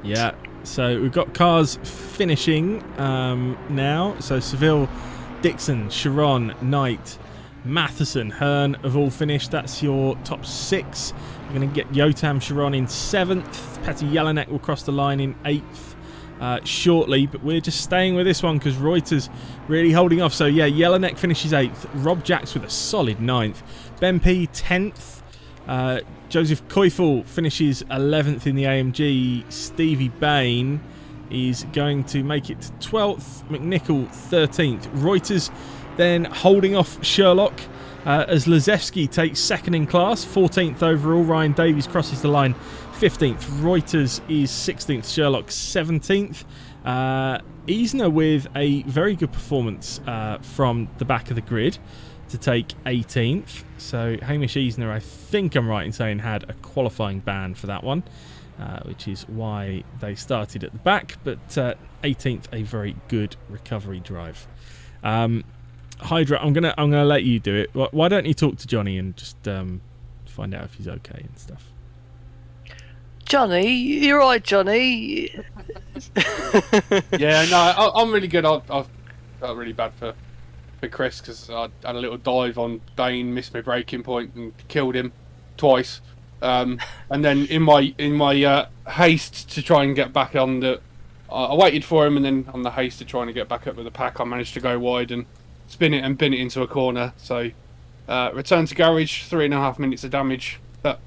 Yeah, so we've got cars finishing now. So Seville, Dixon, Sharon, Knight, Matheson, Hearn have all finished. That's your top six. We're going to get Yotam Sharon in 7th. Petr Jelinek will cross the line in 8th. Shortly, but we're just staying with this one because Reuters really holding off. So yeah, Jelinek finishes 8th, Rob Jacks with a solid 9th, Ben P 10th, Joseph Koifel finishes 11th in the AMG, Stevie Bain is going to make it to 12th, McNichol 13th, Reuters then holding off Sherlock as Lizevsky takes 2nd in class, 14th overall. Ryan Davies crosses the line 15th. Reuters is 16th. Sherlock 17th. Eisner with a very good performance from the back of the grid to take 18th. So Hamish Eisner, I think I'm right in saying, had a qualifying ban for that one, which is why they started at the back. But 18th, a very good recovery drive. Hydra, I'm gonna let you do it. Why don't you talk to Johnny and just find out if he's okay and stuff. Johnny, you're right, Johnny. Yeah, no, I'm really good. I've felt really bad for Chris because I had a little dive on Bain, missed my braking point and killed him twice. And then in my haste to try and get back on the I waited for him, and then on the haste of trying to get back up with the pack, I managed to go wide and spin it and bin it into a corner. So return to garage, 3.5 minutes of damage, but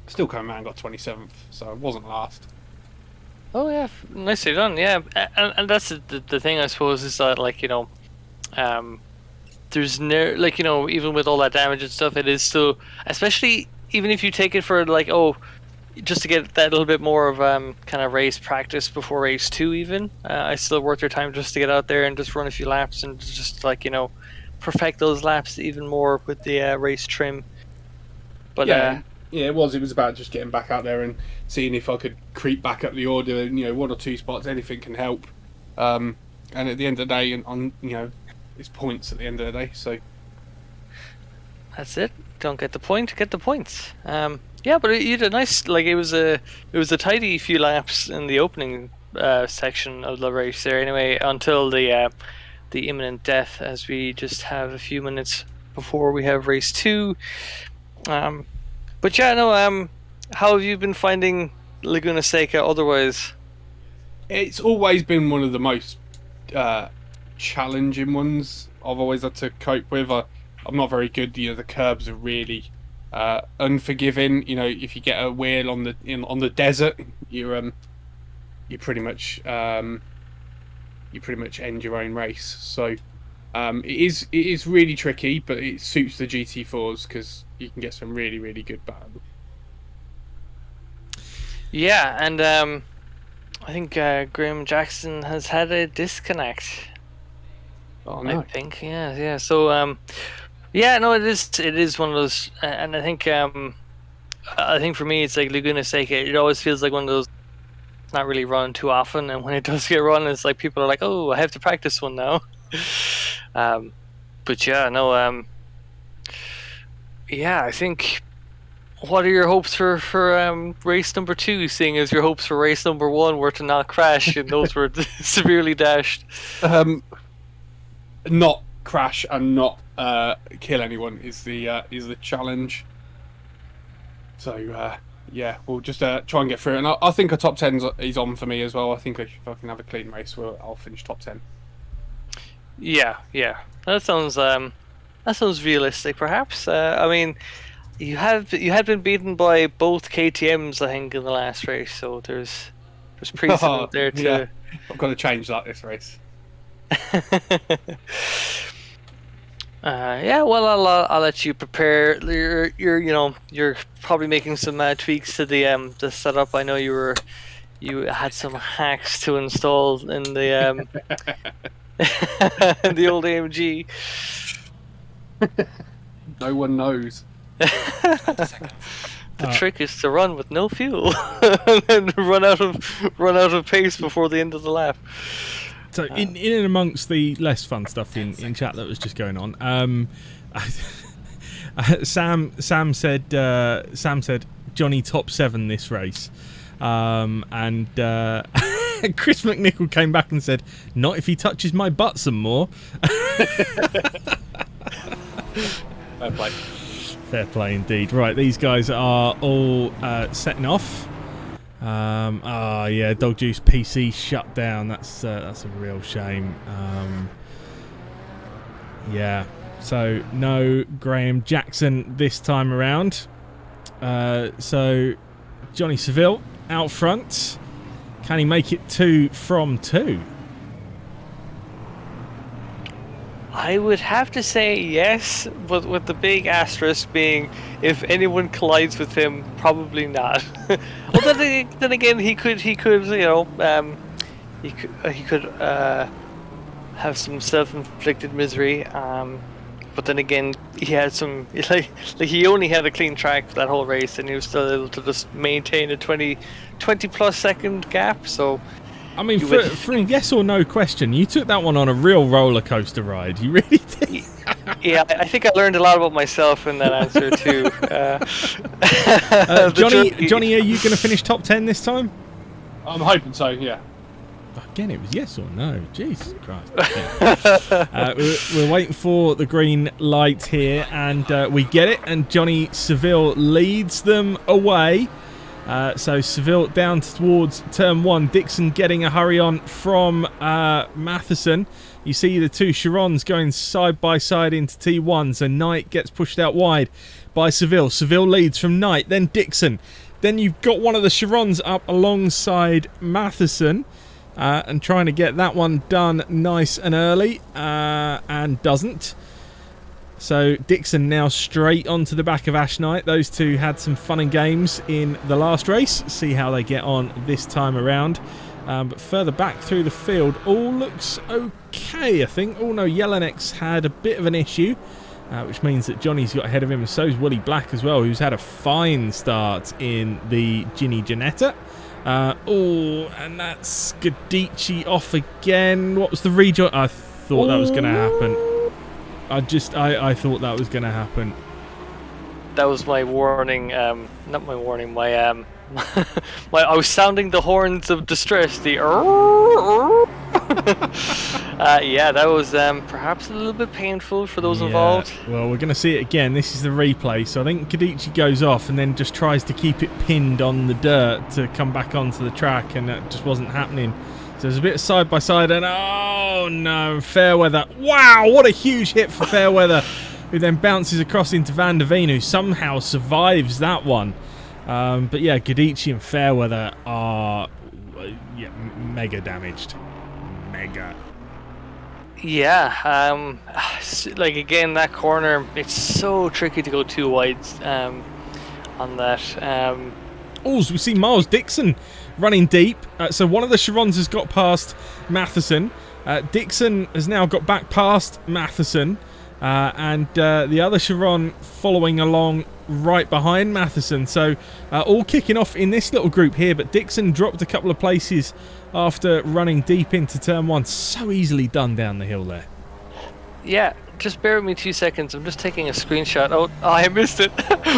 still came out and got 27th, so it wasn't last. Oh yeah, nicely done. Yeah, and that's the thing, I suppose, is that, like, you know, there's no, like, you know, even with all that damage and stuff, it is still, especially even if you take it for, like, oh, just to get that little bit more of kind of race practice before race 2 even, it's still worth your time just to get out there and just run a few laps and just, like, you know, perfect those laps even more with the race trim. But yeah, it was about just getting back out there and seeing if I could creep back up the order. You know, 1 or 2 spots, anything can help. And at the end of the day, on, you know, it's points at the end of the day. So that's it. Don't get the point, get the points. Yeah, but you did a nice, like, it was a tidy few laps in the opening section of the race there. Anyway, until the imminent death, as we just have a few minutes before we have race 2. But yeah, no. How have you been finding Laguna Seca otherwise? it's always been one of the most challenging ones I've always had to cope with. I'm not very good. You know, the curbs are really unforgiving. You know, if you get a wheel on the desert, you pretty much end your own race. So it is really tricky, but it suits the GT4s because you can get some really, really good battle. Yeah, and I think Graham Jackson has had a disconnect. Oh no! I think, yeah. So yeah, no, it is one of those, and I think for me it's like Laguna Seca. It always feels like one of those not really run too often, and when it does get run, it's like people are like, oh, I have to practice one now. But yeah, no, yeah, I think. What are your hopes for race number 2? Seeing as your hopes for race number 1 were to not crash, and those were severely dashed. Not crash and not kill anyone is the challenge. So yeah, we'll just try and get through it. And I think a top 10 is on for me as well. I think if I can have a clean race, I'll finish top 10. Yeah, that sounds realistic, perhaps. I mean, you had been beaten by both KTMs, I think, in the last race, so there's precedent there too. Yeah. I've got to change that this race. Yeah, well, I'll let you prepare. You're probably making some tweaks to the setup. I know you had some hacks to install in the in the old AMG. No one knows. The trick is to run with no fuel and run out of pace before the end of the lap. So in and amongst the less fun stuff in chat that was just going on, Sam said Johnny top 7 this race, and Chris McNichol came back and said, not if he touches my butt some more. Fair play. Fair play indeed. Right, these guys are all setting off. Yeah, Dog Juice PC shut down. That's a real shame. Yeah, so no Graham Jackson this time around. So Johnny Seville out front. Can he make it 2 from 2? I would have to say yes, but with the big asterisk being, if anyone collides with him, probably not. Well, then again, he could he could have some self-inflicted misery. But then again, he had some like he only had a clean track for that whole race, and he was still able to just maintain a 20 plus second gap. So. I mean, for a yes or no question, you took that one on a real roller coaster ride. You really did. Yeah, I think I learned a lot about myself in that answer too. Johnny, are you going to finish top 10 this time? I'm hoping so. Yeah. Again, it was yes or no. Jesus Christ. Yeah. We're waiting for the green light here, and we get it. And Johnny Seville leads them away. So Seville down towards turn 1. Dixon getting a hurry on from Matheson. You see the two Chirons going side by side into T1. So Knight gets pushed out wide by Seville. Seville leads from Knight, then Dixon. Then you've got one of the Chirons up alongside Matheson. And trying to get that one done nice and early. And doesn't. So Dixon now straight onto the back of Ash Knight. Those two had some fun and games in the last race. See how they get on this time around. But further back through the field, all looks okay, I think. Oh no, Jelinek's had a bit of an issue, which means that Johnny's got ahead of him, and so's Willie Black as well, who's had a fine start in the Ginny Janetta. Oh, and that's Gadici off again. What was the rejoin? I thought that was going to happen. I thought that was going to happen. That was my warning. Not my warning. My I was sounding the horns of distress. The yeah, that was perhaps a little bit painful for those involved. Well, we're going to see it again. This is the replay. So I think Gadici goes off and then just tries to keep it pinned on the dirt to come back onto the track, and that just wasn't happening. So there's a bit of side by side, and oh no, Fairweather. Wow, what a huge hit for Fairweather, who then bounces across into Van der Veen, who somehow survives that one. But yeah, Gadici and Fairweather are mega damaged. Mega. Yeah, like again, that corner, it's so tricky to go too wide on that. Oh, so we see Miles Dixon running deep. So one of the Chirons has got past Matheson. Dixon has now got back past Matheson. And the other Chiron following along right behind Matheson. So all kicking off in this little group here. But Dixon dropped a couple of places after running deep into turn 1. So easily done down the hill there. Yeah, just bear with me 2 seconds. I'm just taking a screenshot. Oh, I missed it.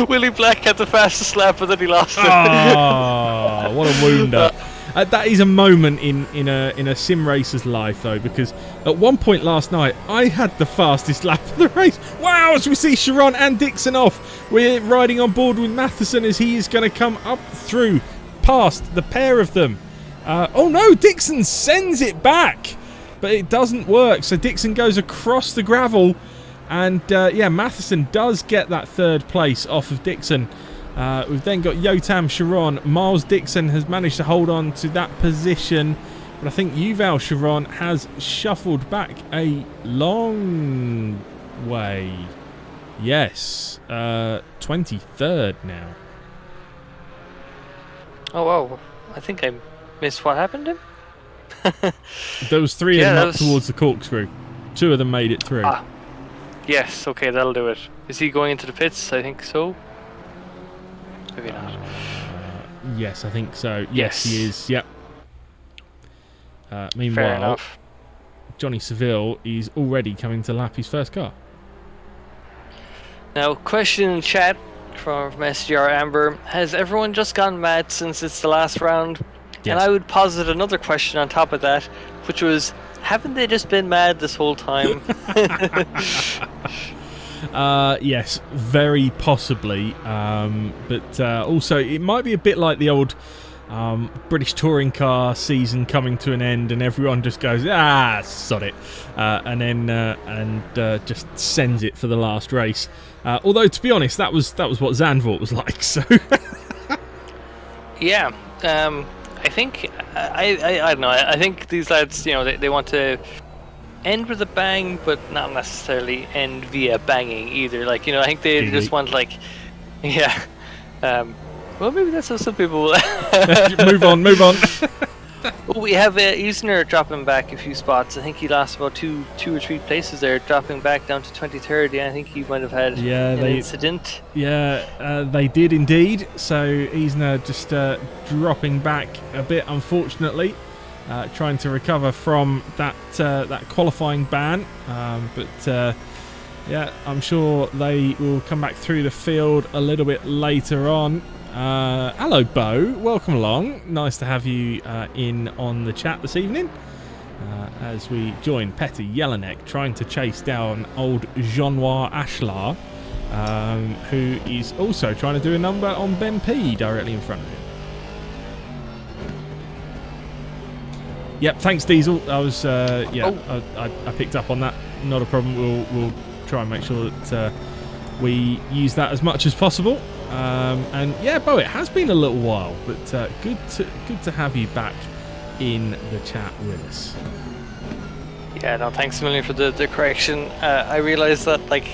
Willie Black had the fastest lap, but then he lost it. Oh, what a wounder. That is a moment in a sim racer's life, though, because at one point last night, I had the fastest lap of the race. Wow, as we see Chiron and Dixon off. We're riding on board with Matheson as he is going to come up through, past the pair of them. Oh no, Dixon sends it back, but it doesn't work. So Dixon goes across the gravel, and yeah, Matheson does get that third place off of Dixon. We've then got Yotam Chiron. Miles Dixon has managed to hold on to that position, but I think Yuval Chiron has shuffled back a long way. Yes, 23rd now. Oh wow, I think I missed what happened to him. There was 3 of them up towards the corkscrew. 2 of them made it through. Yes, okay, that'll do it. Is he going into the pits? I think so. Maybe not. Yes, I think so. Yes, he is. Yep. Meanwhile, fair enough. Johnny Seville is already coming to lap his first car. Now, question in chat from SGR Amber: has everyone just gone mad since it's the last round? Yes. And I would posit another question on top of that, which was, haven't they just been mad this whole time? Yes, very possibly. But also, it might be a bit like the old British touring car season coming to an end, and everyone just goes, sod it, and then just sends it for the last race. Although, to be honest, that was what Zandvoort was like. So, yeah, I think I don't know. I think these lads, they want to end with a bang, but not necessarily end via banging either. Like, I think they just want, like, yeah. Well, maybe that's how some people will. move on. Well, we have Isner dropping back a few spots. I think he lost about two or three places there, dropping back down to 23rd. Yeah, I think he might have had an incident. Yeah, they did indeed. So Isner just dropping back a bit, unfortunately. Trying to recover from that qualifying ban, but yeah, I'm sure they will come back through the field a little bit later on. Hello, Bo. Welcome along. Nice to have you in on the chat this evening. As we join Petr Jelinek trying to chase down old Jean-Noir Ashlar, who is also trying to do a number on Ben P directly in front of him. Yep, thanks Diesel. I was Oh. I picked up on that. Not a problem. We'll try and make sure that we use that as much as possible. And yeah, Bo, it has been a little while, but good to have you back in the chat with us. Yeah, no, thanks a million for the correction. I realised that like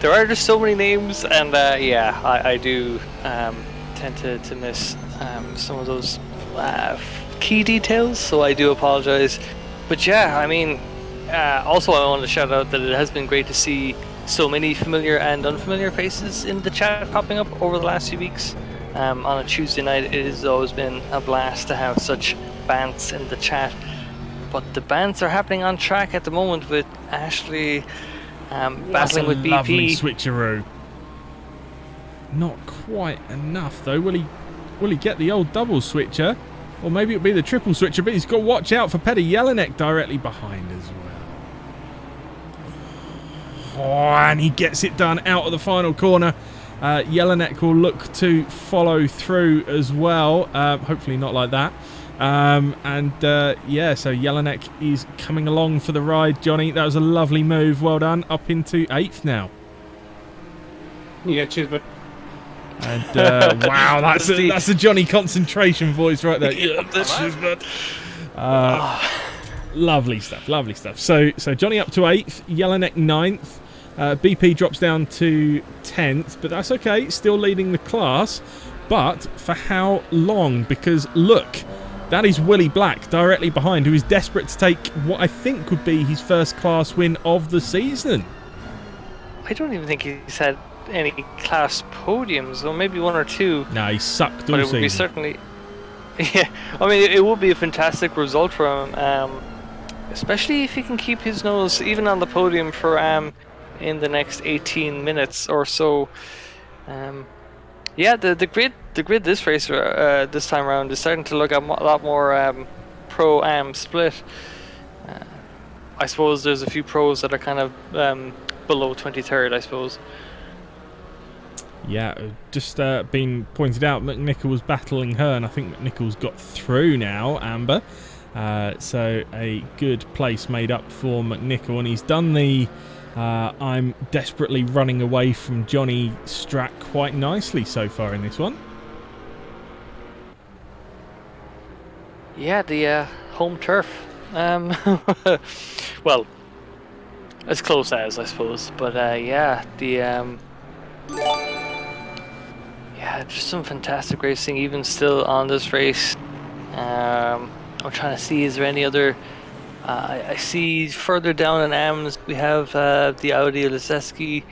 there are just so many names, and yeah, I do tend to miss some of those key details, so I do apologise. But yeah, I mean, also I want to shout out that it has been great to see so many familiar and unfamiliar faces in the chat popping up over the last few weeks. On a Tuesday night, it has always been a blast to have such bants in the chat. But the bants are happening on track at the moment with Ashley battling with BP. Lovely switcheroo. Not quite enough though. Will he get the old double switcher? Or maybe it'll be the triple switcher, but he's got to watch out for Petr Jelinek directly behind as well. Oh, and he gets it done out of the final corner. Jelinek will look to follow through as well. Hopefully not like that. Yeah, so Jelinek is coming along for the ride, Johnny. That was a lovely move. Well done. Up into 8th now. Yeah, cheers, bud. And wow, that's a Johnny concentration voice right there. Yeah, lovely stuff. So Johnny up to 8th, Jelinek 9th. BP drops down to 10th, but that's okay. Still leading the class, but for how long? Because look, that is Willie Black directly behind, who is desperate to take what I think would be his first class win of the season. I don't even think he's had any class podiums, or maybe 1 or 2. No, he sucked all but it would season. be certainly, yeah. I mean, it would be a fantastic result for him, especially if he can keep his nose even on the podium for in the next 18 minutes or so. Yeah, the grid this race this time around is starting to look a lot more pro-am split. I suppose there's a few pros that are kind of below 23rd, I suppose. Yeah, just been pointed out, McNichol was battling her, and I think McNichol's got through now, Amber. So a good place made up for McNichol, and he's done the I'm desperately running away from Johnny strat quite nicely so far in this one. Yeah, the home turf. Well, as close as, I suppose. But yeah, the yeah, just some fantastic racing even still on this race. I'm trying to see, is there any other... I see further down in AMS we have the Audi Liseski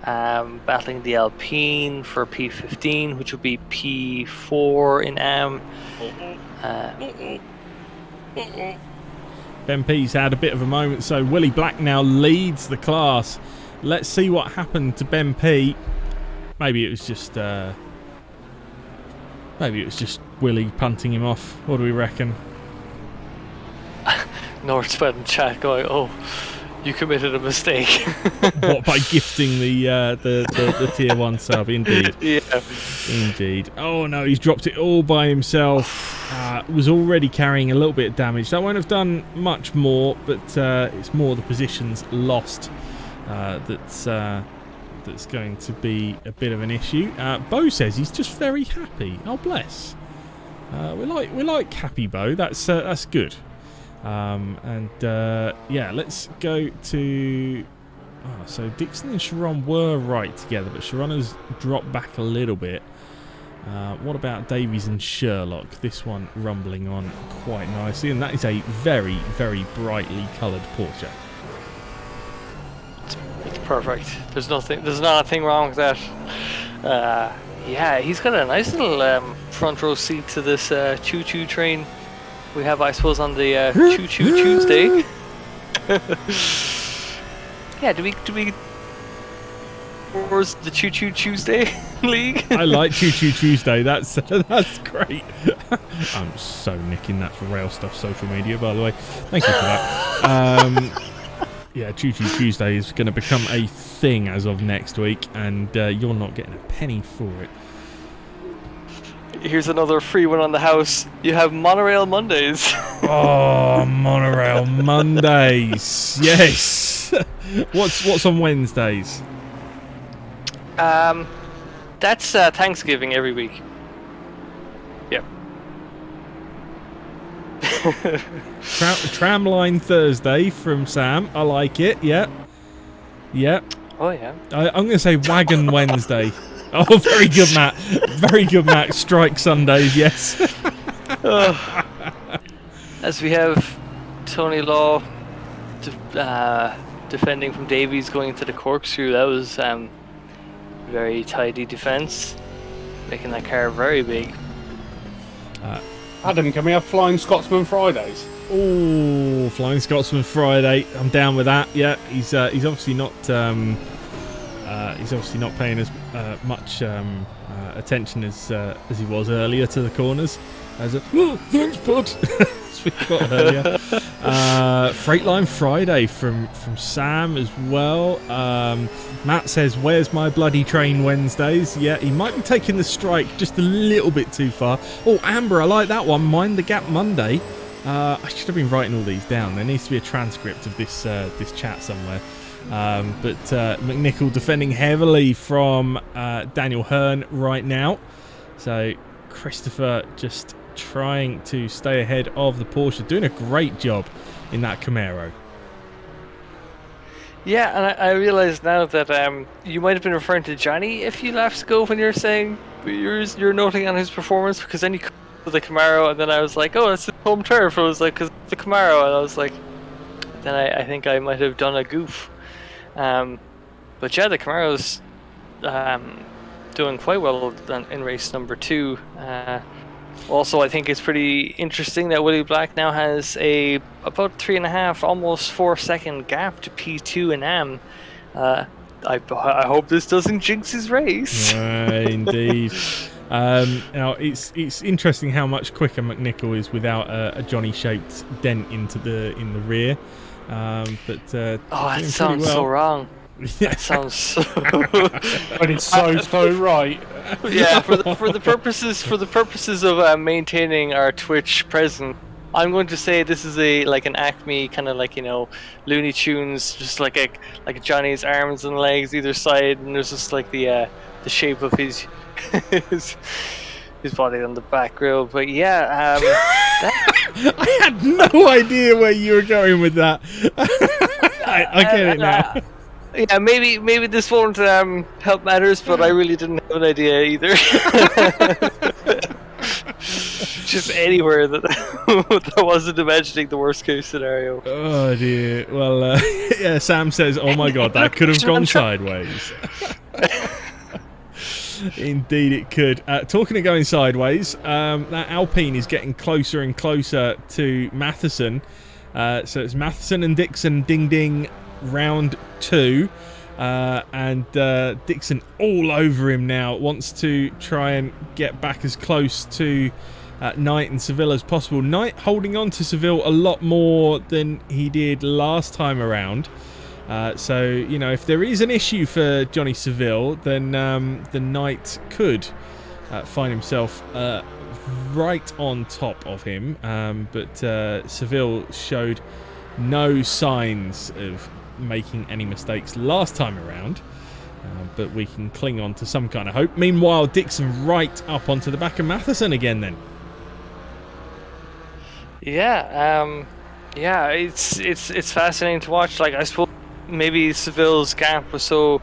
battling the Alpine for P15, which would be P4 in AM. Ben P's had a bit of a moment, so Willie Black now leads the class. Let's see what happened to Ben P. Maybe it was just Willie punting him off. What do we reckon? Northspread in chat going, oh, you committed a mistake. What, by gifting the tier 1 sub? Indeed. Yeah. Indeed. Oh no, he's dropped it all by himself. Was already carrying a little bit of damage. That won't have done much more, but it's more the positions lost that's going to be a bit of an issue. Bo says he's just very happy. Oh bless. We like happy Bo. That's good. Yeah, let's go to... Oh, so Dixon and Sharon were right together, but Sharon has dropped back a little bit. What about Davies and Sherlock? This one rumbling on quite nicely, and that is a very, very brightly coloured Porsche. It's perfect. There's not a thing wrong with that. Yeah, he's got a nice little front row seat to this choo-choo train we have, I suppose, on the Choo-Choo Tuesday. Yeah, do we where's the Choo-Choo Tuesday league? I like Choo-Choo Tuesday. That's great. I'm so nicking that for Rail Stuff social media, by the way. Thank you for that. Yeah, Choo-Choo Tuesday is going to become a thing as of next week, and you're not getting a penny for it. here's another free one on the house. You have Monorail Mondays. Oh, Monorail Mondays. Yes. What's on Wednesdays? That's Thanksgiving every week. Yep. Tramline Thursday from Sam. I like it. Yeah. Yeah. Oh yeah. I'm going to say Wagon Wednesday. Oh, very good, Matt. Very good, Matt. Strike Sundays, yes. As we have Tony Law defending from Davies going into the corkscrew, that was very tidy defense, making that car very big. Adam, can we have Flying Scotsman Fridays? Oh, Flying Scotsman Friday. I'm down with that. Yeah, he's obviously not paying as much attention as he was earlier to the corners. As a thanks, bud. As we got earlier. Freightline Friday from Sam as well. Matt says, "Where's my bloody train Wednesdays?" Yeah, he might be taking the strike just a little bit too far. Oh, Amber, I like that one. Mind the Gap Monday. I should have been writing all these down. There needs to be a transcript of this chat somewhere. But McNichol defending heavily from Daniel Hearn right now. So Christopher just trying to stay ahead of the Porsche, doing a great job in that Camaro. Yeah, and I realise now that you might have been referring to Johnny a few laps ago when you're saying you're noting on his performance, because then you come to the Camaro, and then I was like, oh, that's his home turf. I was like, because the Camaro, and I was like, then I think I might have done a goof. But yeah, the Camaro's doing quite well in race number 2. Also, I think it's pretty interesting that Willie Black now has about 3.5, almost 4-second gap to P2 and M. I hope this doesn't jinx his race. Indeed. Now it's interesting how much quicker McNichol is without a Johnny-shaped dent in the rear. But that sounds so wrong. That sounds so. But it's so right. Yeah, for the purposes of maintaining our Twitch presence, I'm going to say this is an Acme kind of Looney Tunes, just like Johnny's arms and legs either side, and there's just the shape of his body on the back grill. But yeah, I had no idea where you were going with that. I get it now. Yeah, maybe this won't help matters, but I really didn't have an idea either. Just anywhere that I wasn't imagining the worst case scenario. Oh dear. Well, yeah. Sam says, "Oh my God, that could have gone sideways." Indeed, it could. Talking of going sideways, that Alpine is getting closer and closer to Matheson. So it's Matheson and Dixon, ding ding, round 2. And Dixon all over him now, wants to try and get back as close to Knight and Seville as possible. Knight holding on to Seville a lot more than he did last time around. So, if there is an issue for Johnny Seville, then the Knight could find himself right on top of him. But Seville showed no signs of making any mistakes last time around. But we can cling on to some kind of hope. Meanwhile, Dixon right up onto the back of Matheson again then. Yeah, it's fascinating to watch. I suppose maybe Seville's gap was so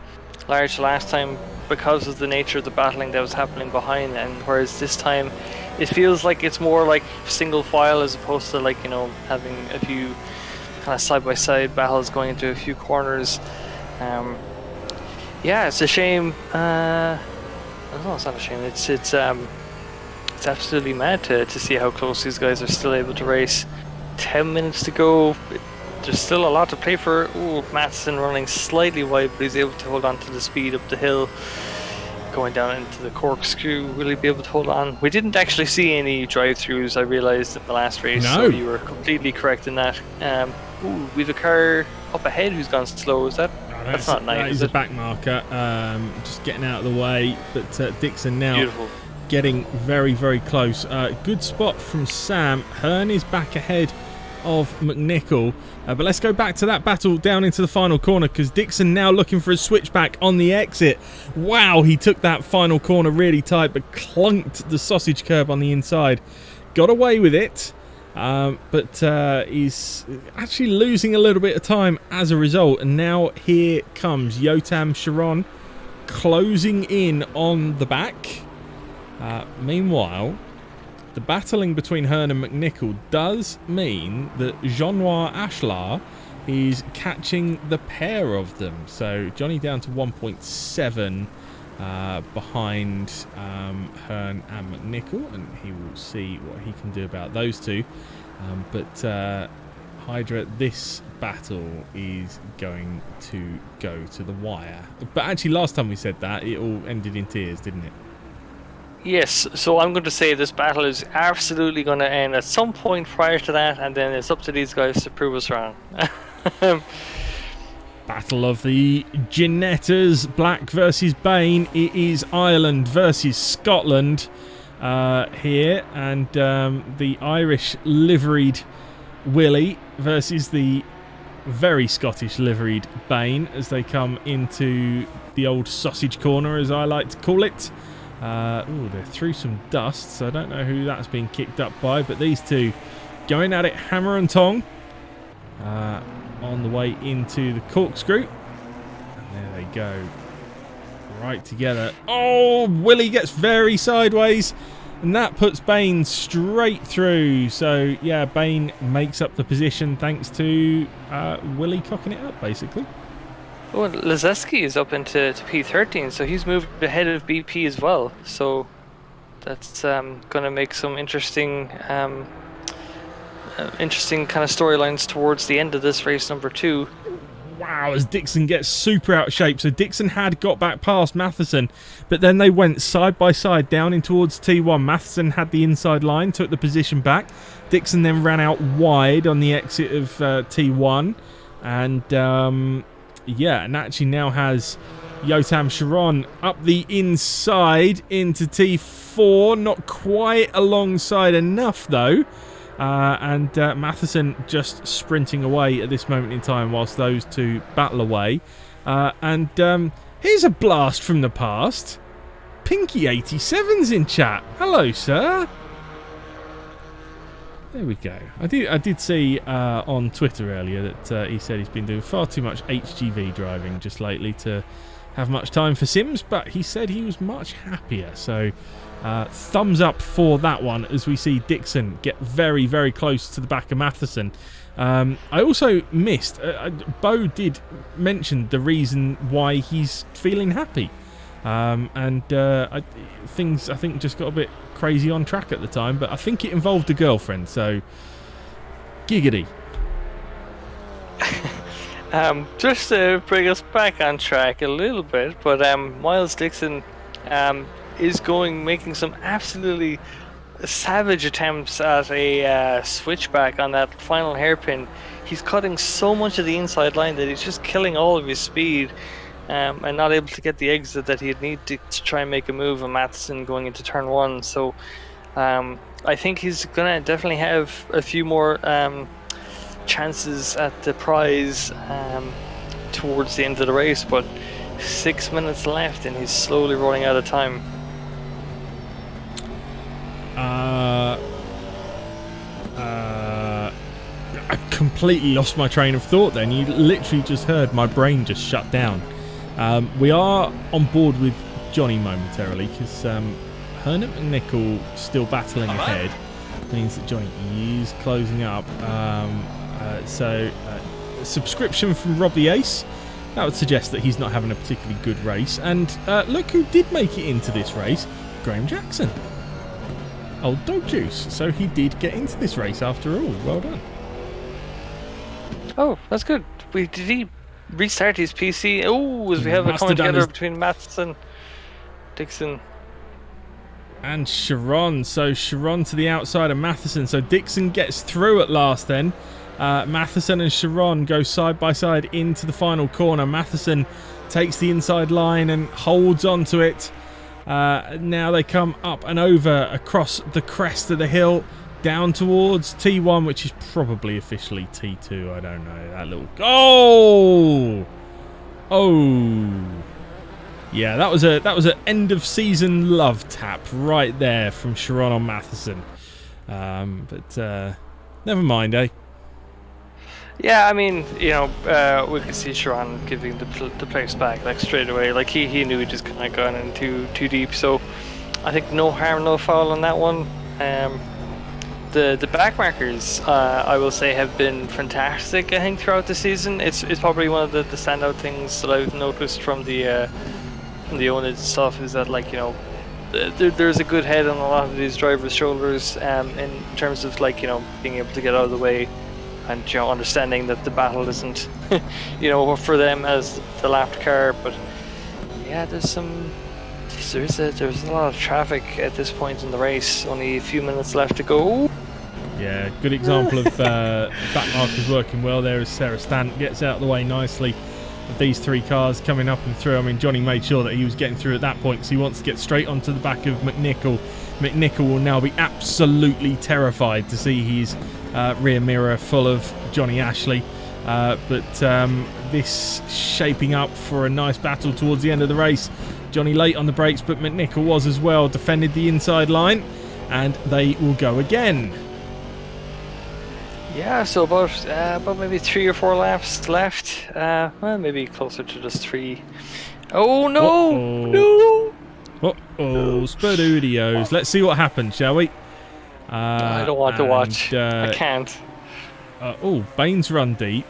large last time because of the nature of the battling that was happening behind, and whereas this time it feels like it's more like single file as opposed to having a few kind of side-by-side battles going into a few corners. Yeah, it's a shame. No, it's not a shame. It's absolutely mad to see how close these guys are still able to race. 10 minutes to go. There's still a lot to play for. Ooh, Matheson running slightly wide, but he's able to hold on to the speed up the hill. Going down into the corkscrew, will he be able to hold on? We didn't actually see any drive-throughs, I realised, in the last race, no. So you were completely correct in that. Ooh, we've a car up ahead who's gone slow, is that? That's not nice. That is a back marker, just getting out of the way, but Dixon now Beautiful. getting very, very close. Good spot from Sam. Hearn is back ahead of McNichol. But let's go back to that battle down into the final corner, because Dixon now looking for a switchback on the exit. Wow, he took that final corner really tight, but clunked the sausage curb on the inside. Got away with it. But he's actually losing a little bit of time as a result. And now here comes Yotam Sharon closing in on the back. Meanwhile, the battling between Hearn and McNichol does mean that Jean-Noir Ashlar is catching the pair of them. So Johnny down to 1.7 behind Hearn and McNichol, and he will see what he can do about those two. But Hydra, this battle is going to go to the wire. But actually, last time we said that, it all ended in tears, didn't it? Yes, so I'm going to say this battle is absolutely going to end at some point prior to that, and then it's up to these guys to prove us wrong. Battle of the Ginettas, Black versus Bane. It is Ireland versus Scotland here, and the Irish liveried Willie versus the very Scottish liveried Bane as they come into the old sausage corner, as I like to call it. They're through some dust, so I don't know who that's been kicked up by, but these two going at it hammer and tong on the way into the corkscrew. And there they go, right together. Oh, Willie gets very sideways, and that puts Bane straight through. So yeah, Bane makes up the position thanks to Willie cocking it up, basically. Oh, and Lazeski is up into P13, so he's moved ahead of BP as well. So that's going to make some interesting kind of storylines towards the end of this race number 2. Wow, as Dixon gets super out of shape. So Dixon had got back past Matheson, but then they went side by side down in towards T1. Matheson had the inside line, took the position back. Dixon then ran out wide on the exit of T1, and yeah, and actually now has Yotam Sharon up the inside into T4. Not quite alongside enough, though. And Matheson just sprinting away at this moment in time whilst those two battle away. And here's a blast from the past. Pinky87's in chat. Hello, sir. There we go. I did see on Twitter earlier that he said he's been doing far too much HGV driving just lately to have much time for Sims, but he said he was much happier. So thumbs up for that one as we see Dixon get very, very close to the back of Matheson. I also missed, Bo did mention the reason why he's feeling happy. Things I think just got a bit crazy on track at the time, but I think it involved a girlfriend, so giggity. Just to bring us back on track a little bit, but Miles Dixon is making some absolutely savage attempts at a switchback on that final hairpin. He's cutting so much of the inside line that he's just killing all of his speed. And not able to get the exit that he'd need to try and make a move on Matheson going into turn 1. So I think he's going to definitely have a few more chances at the prize towards the end of the race, but 6 minutes left and he's slowly running out of time. I completely lost my train of thought then. You literally just heard my brain just shut down. We are on board with Johnny momentarily because Hearn and McNichol still battling ahead. Means that Johnny is closing up. Subscription from Rob the Ace. That would suggest that he's not having a particularly good race. And look who did make it into this race. Graham Jackson. Old dog juice. So he did get into this race after all. Well done. Oh, that's good. Did he restart his PC? Oh, as we have a coming together between Matheson, Dixon, and Sharon. So Sharon to the outside of Matheson. So Dixon gets through at last then. Matheson and Sharon go side by side into the final corner. Matheson takes the inside line and holds on to it. Now they come up and over across the crest of the hill, down towards T1, which is probably officially T2. I don't know. That little... Oh! Yeah, that was an end of season love tap right there from Sharon on Matheson. But never mind, eh? Yeah, I mean, you know, we could see Sharon giving the place back like straight away. Like he knew he just kind of gone in too deep. So I think no harm, no foul on that one. The back markers, I will say, have been fantastic. I think throughout the season, it's probably one of the standout things that I've noticed from the oNiD stuff is that, like, you know, there's a good head on a lot of these drivers' shoulders in terms of, like, you know, being able to get out of the way and, you know, understanding that the battle isn't, you know, for them as the lapped car. But yeah, there's a lot of traffic at this point in the race. Only a few minutes left to go. Yeah, good example of back markers working well there as Sarah Stant gets out of the way nicely of these three cars coming up and through. I mean, Johnny made sure that he was getting through at that point because he wants to get straight onto the back of McNichol. McNichol will now be absolutely terrified to see his rear mirror full of Johnny Ashley. But this shaping up for a nice battle towards the end of the race. Johnny late on the brakes, but McNichol was as well, defended the inside line, and they will go again. Yeah, so about maybe 3 or 4 laps left. Well, maybe closer to just 3. Oh no! No! Spadoodios. Let's see what happens, shall we? I don't want to watch. I can't. Bain's run deep.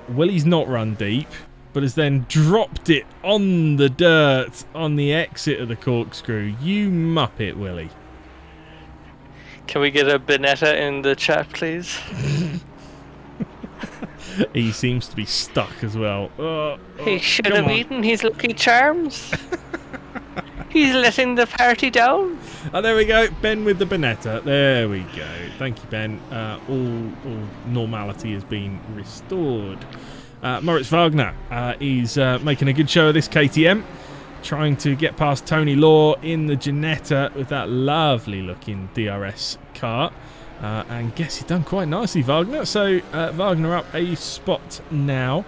Willie's not run deep, but has then dropped it on the dirt on the exit of the corkscrew. You muppet, Willie. Can we get a Benetta in the chat, please? He seems to be stuck as well. He should have eaten his Lucky Charms. He's letting the party down. Oh, there we go. Ben with the Benetta. There we go. Thank you, Ben. All normality has been restored. Moritz Wagner is making a good show of this KTM. Trying to get past Tony Law in the Ginetta with that lovely looking DRS car. And guess he's done quite nicely, Wagner. So Wagner up a spot now.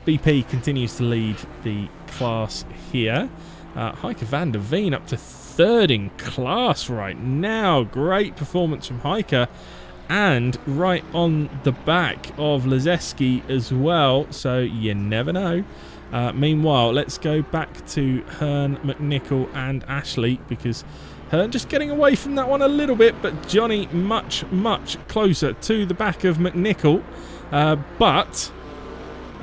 BP continues to lead the class here. Heike van der Veen up to 3rd in class right now. Great performance from Heike. And right on the back of Lazeski as well. So you never know. Meanwhile, let's go back to Hearn, McNichol and Ashley, because Hearn just getting away from that one a little bit, but Johnny much, much closer to the back of McNichol. But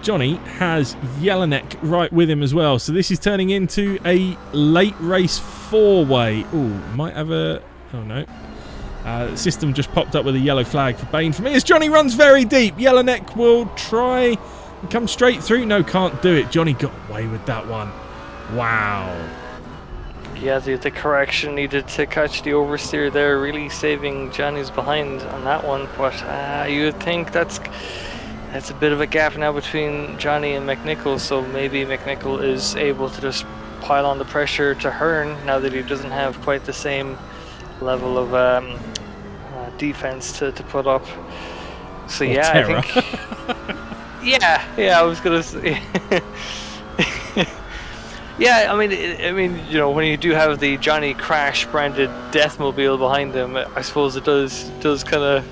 Johnny has Jelinek right with him as well, so this is turning into a late race 4-way. Ooh, might have a... Oh, no. The system just popped up with a yellow flag for Bain for me as Johnny runs very deep. Jelinek will try... Come straight through. No, can't do it. Johnny got away with that one. Wow. Yeah, the correction needed to catch the oversteer there, really saving Johnny's behind on that one. But you would think that's a bit of a gap now between Johnny and McNichol, so maybe McNichol is able to just pile on the pressure to Hearn now that he doesn't have quite the same level of defense to put up. So or yeah, terror. I think... Yeah, I was gonna say. Yeah, I mean, you know, when you do have the Johnny Crash branded Deathmobile behind him, I suppose it does kind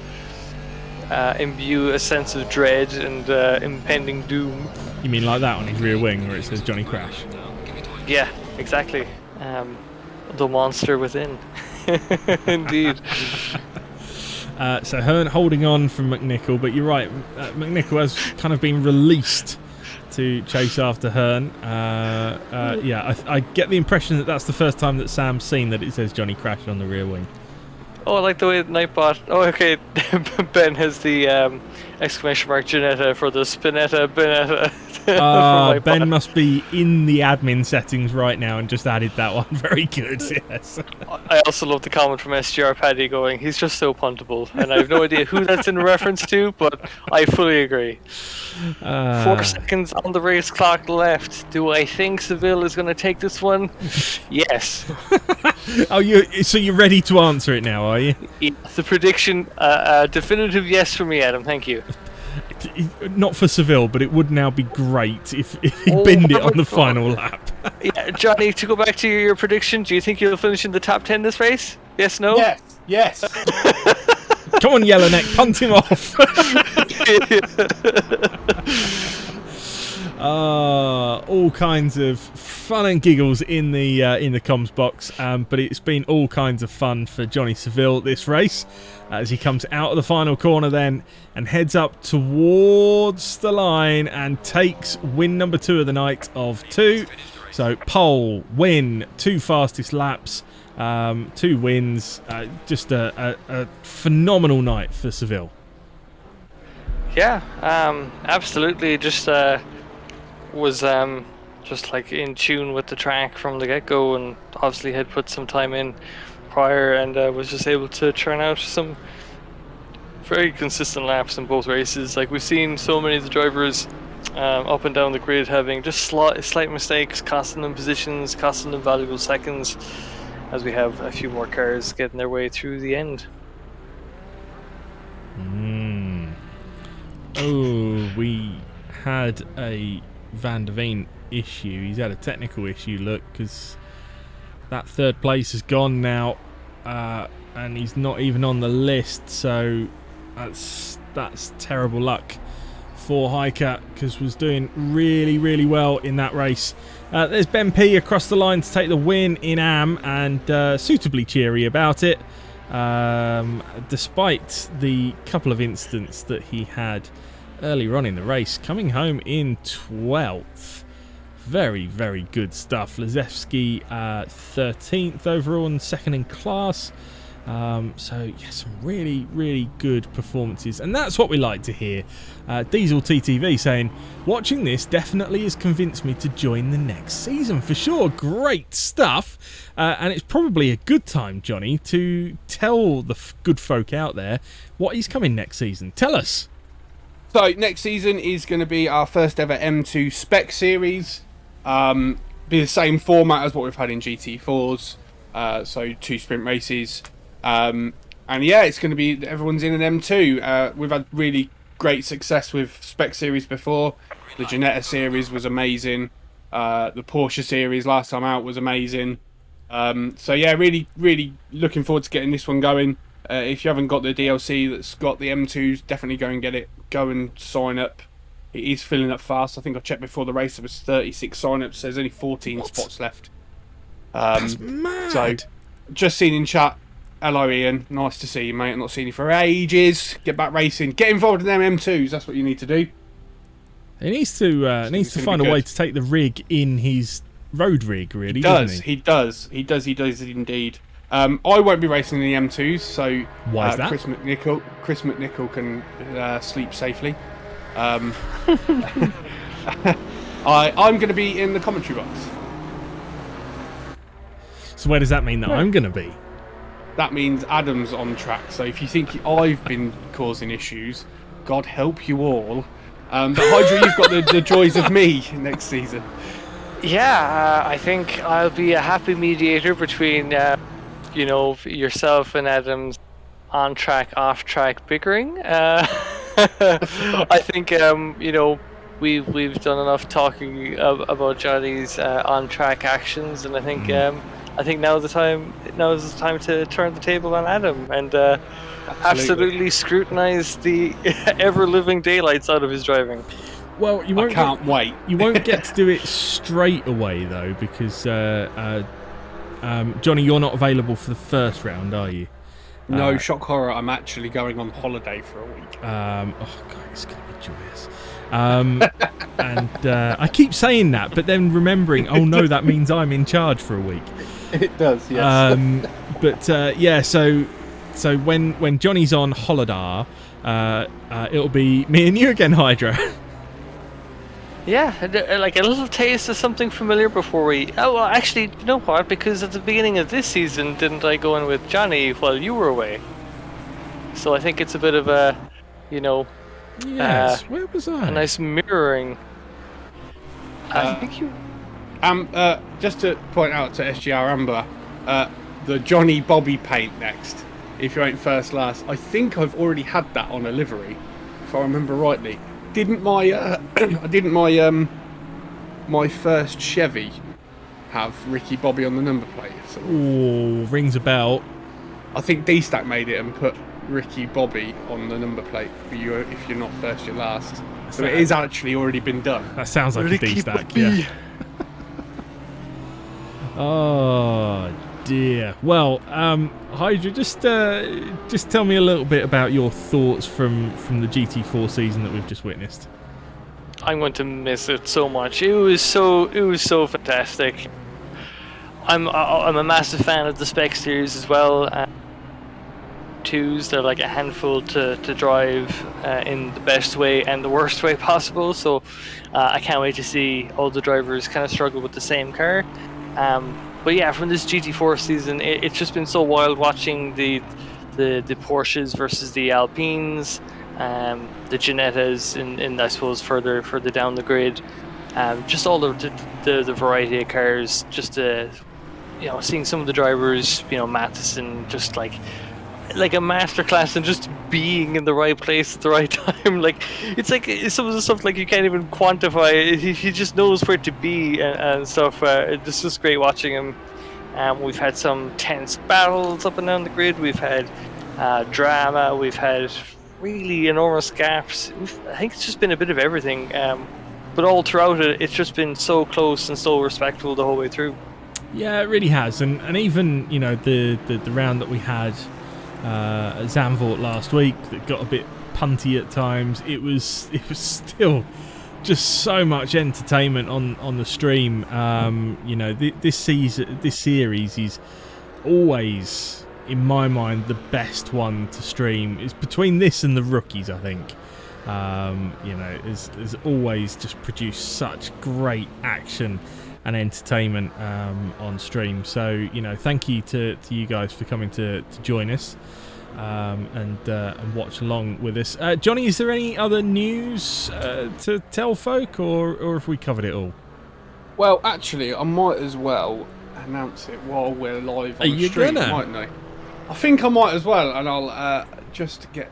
of imbue a sense of dread and impending doom. You mean like that on his rear wing where it says Johnny Crash? Yeah, exactly. The monster within. Indeed. So Hearn holding on from McNichol, but you're right, McNichol has kind of been released to chase after Hearn. Yeah, I get the impression that that's the first time that Sam's seen that it says Johnny Crash on the rear wing. Oh, I like the way Nightbot... Oh, okay. Ben has the exclamation mark Ginetta for the Spinetta Benetta. Ben must be in the admin settings right now and just added that one. Very good, yes. I also love the comment from SGR Paddy going, he's just so puntable. And I have no idea who that's in reference to, but I fully agree. 4 seconds on the race clock left. Do I think Seville is going to take this one? Yes. So you're ready to answer it now, are you? Yeah, the prediction, definitive yes for me, Adam. Thank you. Not for Seville, but it would now be great if he binned it on the final lap. Yeah, Johnny, to go back to your prediction, do you think you'll finish in the top 10 this race? Yes, no? Yes. Come on, Yellowneck, punt him off. All kinds of fun and giggles in the comms box, but it's been all kinds of fun for Johnny Seville this race as he comes out of the final corner then and heads up towards the line and takes win number 2 of the night of 2. So pole, win, 2 fastest laps, 2 wins, just a phenomenal night for Seville. Yeah, absolutely. Just was just like in tune with the track from the get-go, and obviously had put some time in prior, and was just able to churn out some very consistent laps in both races. Like, we've seen so many of the drivers up and down the grid having just slight mistakes, costing them positions, costing them valuable seconds, as we have a few more cars getting their way through the end. Oh, we had a Van der Veen issue. He's had a technical issue, look, because that 3rd place is gone now, and he's not even on the list, so that's terrible luck for Heike, because was doing really well in that race. There's Ben P across the line to take the win in AM, and suitably cheery about it, despite the couple of incidents that he had earlier on in the race, coming home in 12th. Very good stuff. Lazewski 13th overall and 2nd in class. So yeah, some really good performances, and that's what we like to hear. Diesel TTV saying, watching this definitely has convinced me to join the next season for sure. Great stuff, and it's probably a good time, Johnny, to tell the good folk out there what is coming next season. Tell us. So next season is going to be our first ever M2 spec series. Be the same format as what we've had in GT4s. So 2 sprint races. And yeah, it's going to be, everyone's in an M2. We've had really great success with spec series before. The Ginetta series was amazing. The Porsche series last time out was amazing. So yeah, really looking forward to getting this one going. If you haven't got the DLC that's got the M2s, definitely go and get it. Go and sign up. It is filling up fast. I think I checked before the race, there was 36 sign-ups. There's only 14 spots left. That's mad. So, just seen in chat. Hello, Ian. Nice to see you, mate. I've not seen you for ages. Get back racing. Get involved in them M2s. That's what you need to do. He needs to find a way to take the rig in his road rig, really, doesn't he? He does indeed. I won't be racing in the M2s, so why is that? Chris McNichol can sleep safely. I'm going to be in the commentary box. So where does that mean that I'm going to be? That means Adam's on track. So if you think I've been causing issues, God help you all. But Hydra, you've got the joys of me next season. Yeah, I think I'll be a happy mediator between yourself and Adam's on-track, off-track bickering. I think we've done enough talking about Johnny's on-track actions, and I think now's the time to turn the table on Adam and absolutely scrutinise the ever-living daylights out of his driving. Well, you won't. I can't wait. You won't get to do it straight away though, because Johnny, you're not available for the first round, are you? No, shock horror. I'm actually going on holiday for a week. Oh god, it's gonna be joyous. And I keep saying that, but then remembering, oh no, that means I'm in charge for a week. It does, yes. But yeah, so when Johnny's on holiday, it'll be me and you again, Hydra. Yeah, like a little taste of something familiar before we... Oh, well, actually, you know what? Because at the beginning of this season, didn't I go in with Johnny while you were away? So I think it's a bit of a, Yes, where was I? A nice mirroring. I think you. Just to point out to SGR Amber, the Johnny Bobby paint next. If you ain't first last, I think I've already had that on a livery, if I remember rightly. Didn't my my first Chevy have Ricky Bobby on the number plate? So Ooh, rings a bell. I think D-Stack made it and put Ricky Bobby on the number plate for you if you're not first, you're last. So it is actually already been done. That sounds like Ricky a D-Stack, Bobby. yeah. Oh dear. Well, Hydra, just tell me a little bit about your thoughts from the GT4 season that we've just witnessed. I'm going to miss it so much. It was so fantastic. I'm a massive fan of the spec series as well. Twos, they're like a handful to drive in the best way and the worst way possible. So I can't wait to see all the drivers kind of struggle with the same car. But yeah, from this GT4 season, it's just been so wild watching the Porsches versus the Alpines, the Ginettas, and I suppose further down the grid. Just all the variety of cars. Just seeing some of the drivers, Matheson, just like a masterclass in just being in the right place at the right time. Like it's some of the stuff like you can't even quantify. He just knows where to be and stuff. It's just great watching him. We've had some tense battles up and down the grid. We've had drama. We've had really enormous gaps. I think it's just been a bit of everything. But all throughout it, it's just been so close and so respectful the whole way through. Yeah, it really has. And even the round that we had at Zandvoort last week that got a bit punty at times, it was still just so much entertainment on the stream. This series is always, in my mind, the best one to stream. It's between this and the rookies, I think. Has always just produced such great action and entertainment on stream. So thank you to you guys for coming to join us and watch along with us. Johnny, is there any other news to tell folk, or have we covered it all? Well, actually, I might as well announce it while we're live on the stream, mightn't I? I think I might as well, and I'll just get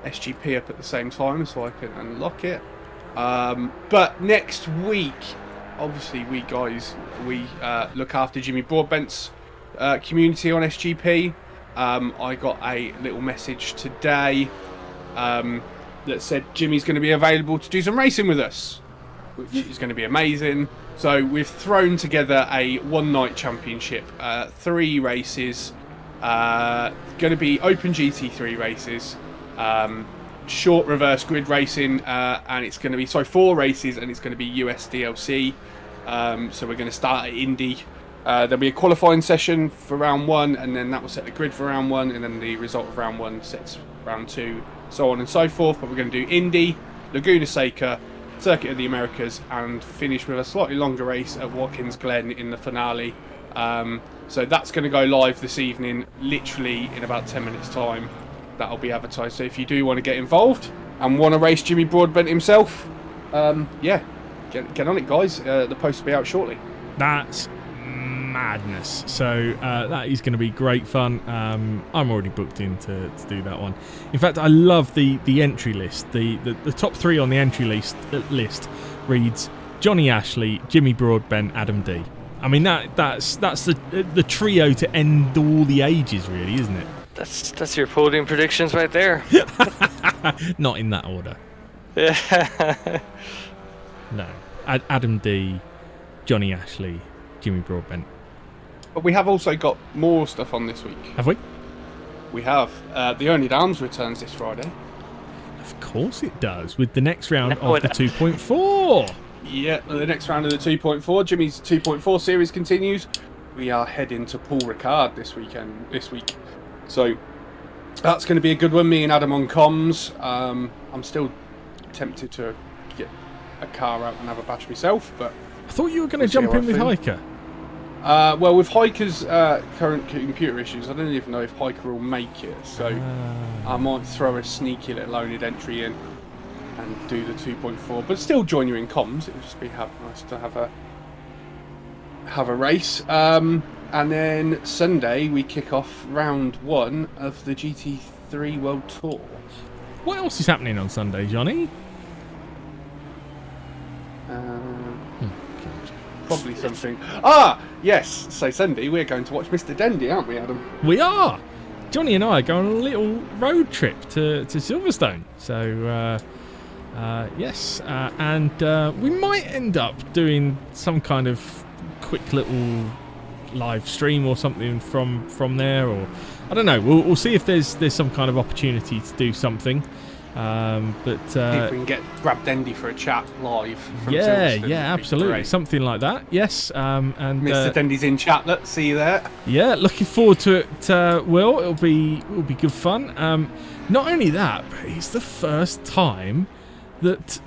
SGP up at the same time so I can unlock it. But next week, obviously, we look after Jimmy Broadbent's community on SGP. I got a little message today that said Jimmy's going to be available to do some racing with us, which is going to be amazing. So we've thrown together a one-night championship, 3 races, going to be open GT3 races, short reverse grid racing, and it's going to be 4 races, and it's going to be US DLC. So we're going to start at Indy. There'll be a qualifying session for round 1, and then that will set the grid for round 1, and then the result of round 1 sets round 2, so on and so forth. But we're going to do Indy, Laguna Seca, Circuit of the Americas, and finish with a slightly longer race at Watkins Glen in the finale. So that's going to go live this evening, literally in about 10 minutes time. That'll be advertised. So if you do want to get involved and want to race Jimmy Broadbent himself, yeah, get on it, guys. The post will be out shortly. That's madness. So that is going to be great fun. I'm already booked in to do that one. In fact, I love the entry list. The top 3 on the entry list reads Johnny Ashley, Jimmy Broadbent, Adam D. I mean that's the trio to end all the ages, really, isn't it? That's your podium predictions right there. Not in that order. Yeah. No. Adam D, Johnny Ashley, Jimmy Broadbent. But we have also got more stuff on this week. Have we? We have. The oNiD Arms returns this Friday. Of course it does, with the next round of the 2.4. Yeah, the next round of the 2.4. Jimmy's 2.4 series continues. We are heading to Paul Ricard this week. So that's going to be a good one. Me and Adam on comms. I'm still tempted to get a car out and have a bash myself, but I thought you were going to jump in with Hiker. Well, with Hiker's current computer issues, I don't even know if Hiker will make it. So I might throw a sneaky little oNiD entry in and do the 2.4, but still join you in comms. It would just be nice to have a race. And then Sunday we kick off round 1 of the GT3 World Tour. What else is happening on Sunday, Johnny? Probably something. Yes. So Sunday we're going to watch Mr. Dendy, aren't we, Adam? We are. Johnny and I are going on a little road trip to Silverstone. So yes, and we might end up doing some kind of quick little live stream or something from there, or I don't know. We'll see if there's some kind of opportunity to do something. But see if we can grab Dendy for a chat live. From yeah, Silverstone. absolutely, something like that. Yes, and Mr. Dendy's in chat. Let's see you there. Yeah, looking forward to it. Will, it'll be good fun. Not only that, but it's the first time that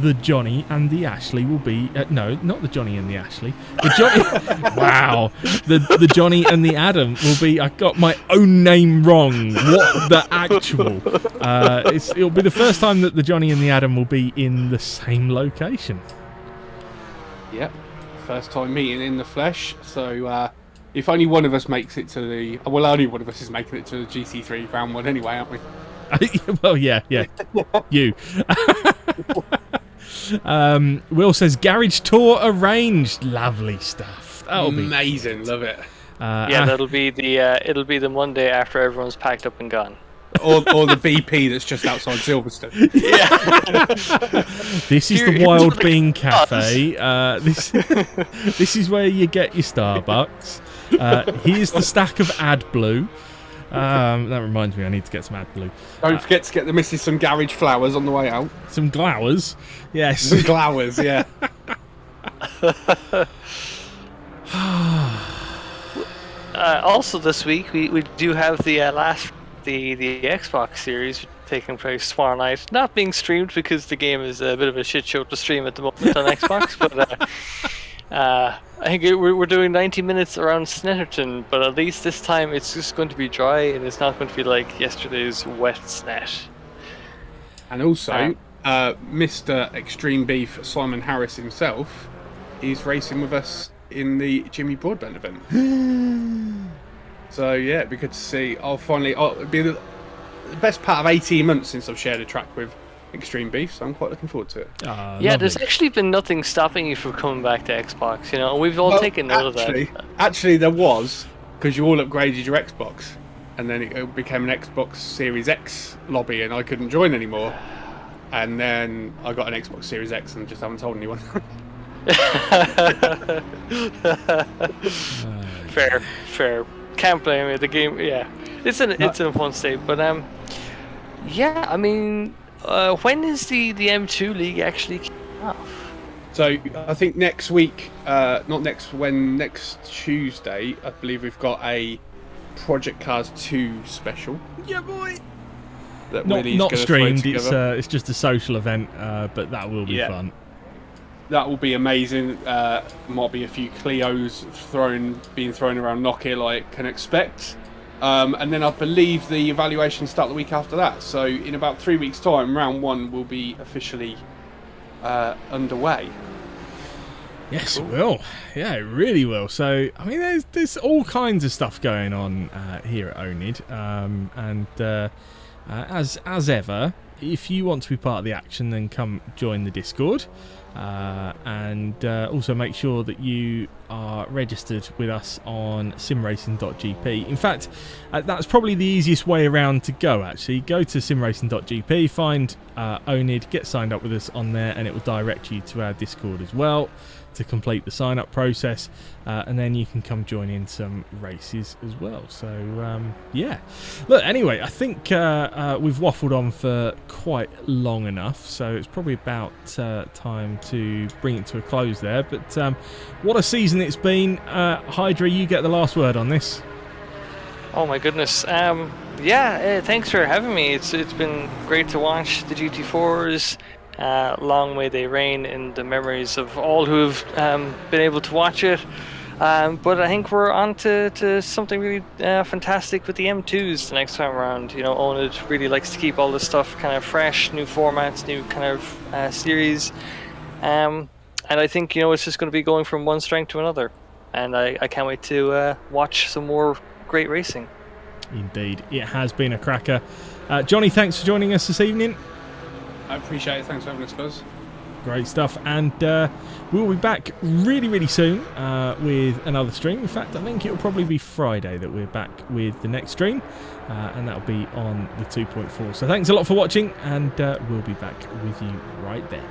the Johnny and the Ashley will be no, not the Johnny and the Ashley. The Johnny, wow, the Johnny and the Adam will be. I got my own name wrong. What the actual? It'll be the first time that the Johnny and the Adam will be in the same location. Yep, first time meeting in the flesh. So if only one of us makes it to the, well, only one of us is making it to the GT3 round 1 anyway, aren't we? Well, yeah, you. Will says garage tour arranged. Lovely stuff. That'll be amazing. Love it. That'll be it'll be the Monday after everyone's packed up and gone. or the BP that's just outside Silverstone. Yeah. This is the Wild Bean Cafe. This is where you get your Starbucks. Here's the stack of AdBlue. That reminds me, I need to get some AdBlue. Don't forget to get the missus some garage flowers on the way out. Some glowers, yes. Some glowers, yeah. Also this week we do have the the Xbox series taking place tomorrow night. Not being streamed because the game is a bit of a shit show to stream at the moment on Xbox, but I think we're doing 90 minutes around Snetterton, but at least this time it's just going to be dry and it's not going to be like yesterday's wet Snet. And also, Mr. Extreme Beef Simon Harris himself is racing with us in the Jimmy Broadbent event. So yeah, it'd be good to see. It'd be the best part of 18 months since I've shared a track with Extreme Beef, so I'm quite looking forward to it. Yeah, there's actually been nothing stopping you from coming back to Xbox, you know, and we've all taken note of that. Actually, there was, because you all upgraded your Xbox, and then it became an Xbox Series X lobby, and I couldn't join anymore. And then I got an Xbox Series X and just haven't told anyone. Fair. Can't blame it. The game, yeah, it's in a fun state, but yeah, I mean. When is the M2 League actually kicking off? So I think next week, next Tuesday, I believe we've got a Project Cars 2 special. Yeah, boy. That not streamed. It's just a social event, but that will be fun. That will be amazing. Might be a few Clios being thrown around Nokia like can expect. And then I believe the evaluations start the week after that. So in about 3 weeks' time, round 1 will be officially underway. Yes, it will. Yeah, it really will. So, I mean, there's all kinds of stuff going on here at oNiD. And as ever, if you want to be part of the action, then come join the Discord. And also make sure that you are registered with us on simracing.gp. In fact, that's probably the easiest way around to go, actually. Go to simracing.gp, find oNiD, get signed up with us on there, and it will direct you to our Discord as well to complete the sign up process, and then you can come join in some races as well. So yeah, look, anyway, I think we've waffled on for quite long enough, so it's probably about time to bring it to a close there. But what a season it's been. Hydra, you get the last word on this. Oh my goodness. Yeah, thanks for having me. It's been great to watch the GT4s. Long may they reign in the memories of all who've been able to watch it. But I think we're on to something really fantastic with the M2s the next time around. You know, oNiD really likes to keep all this stuff kind of fresh, new formats, new kind of series. And I think, you know, it's just going to be going from one strength to another. And I can't wait to watch some more great racing. Indeed, it has been a cracker. Johnny, thanks for joining us this evening. I appreciate it. Thanks for having us, guys. Great stuff, and we'll be back really, really soon with another stream. In fact, I think it'll probably be Friday that we're back with the next stream, and that'll be on the 2.4. So thanks a lot for watching, and we'll be back with you right then.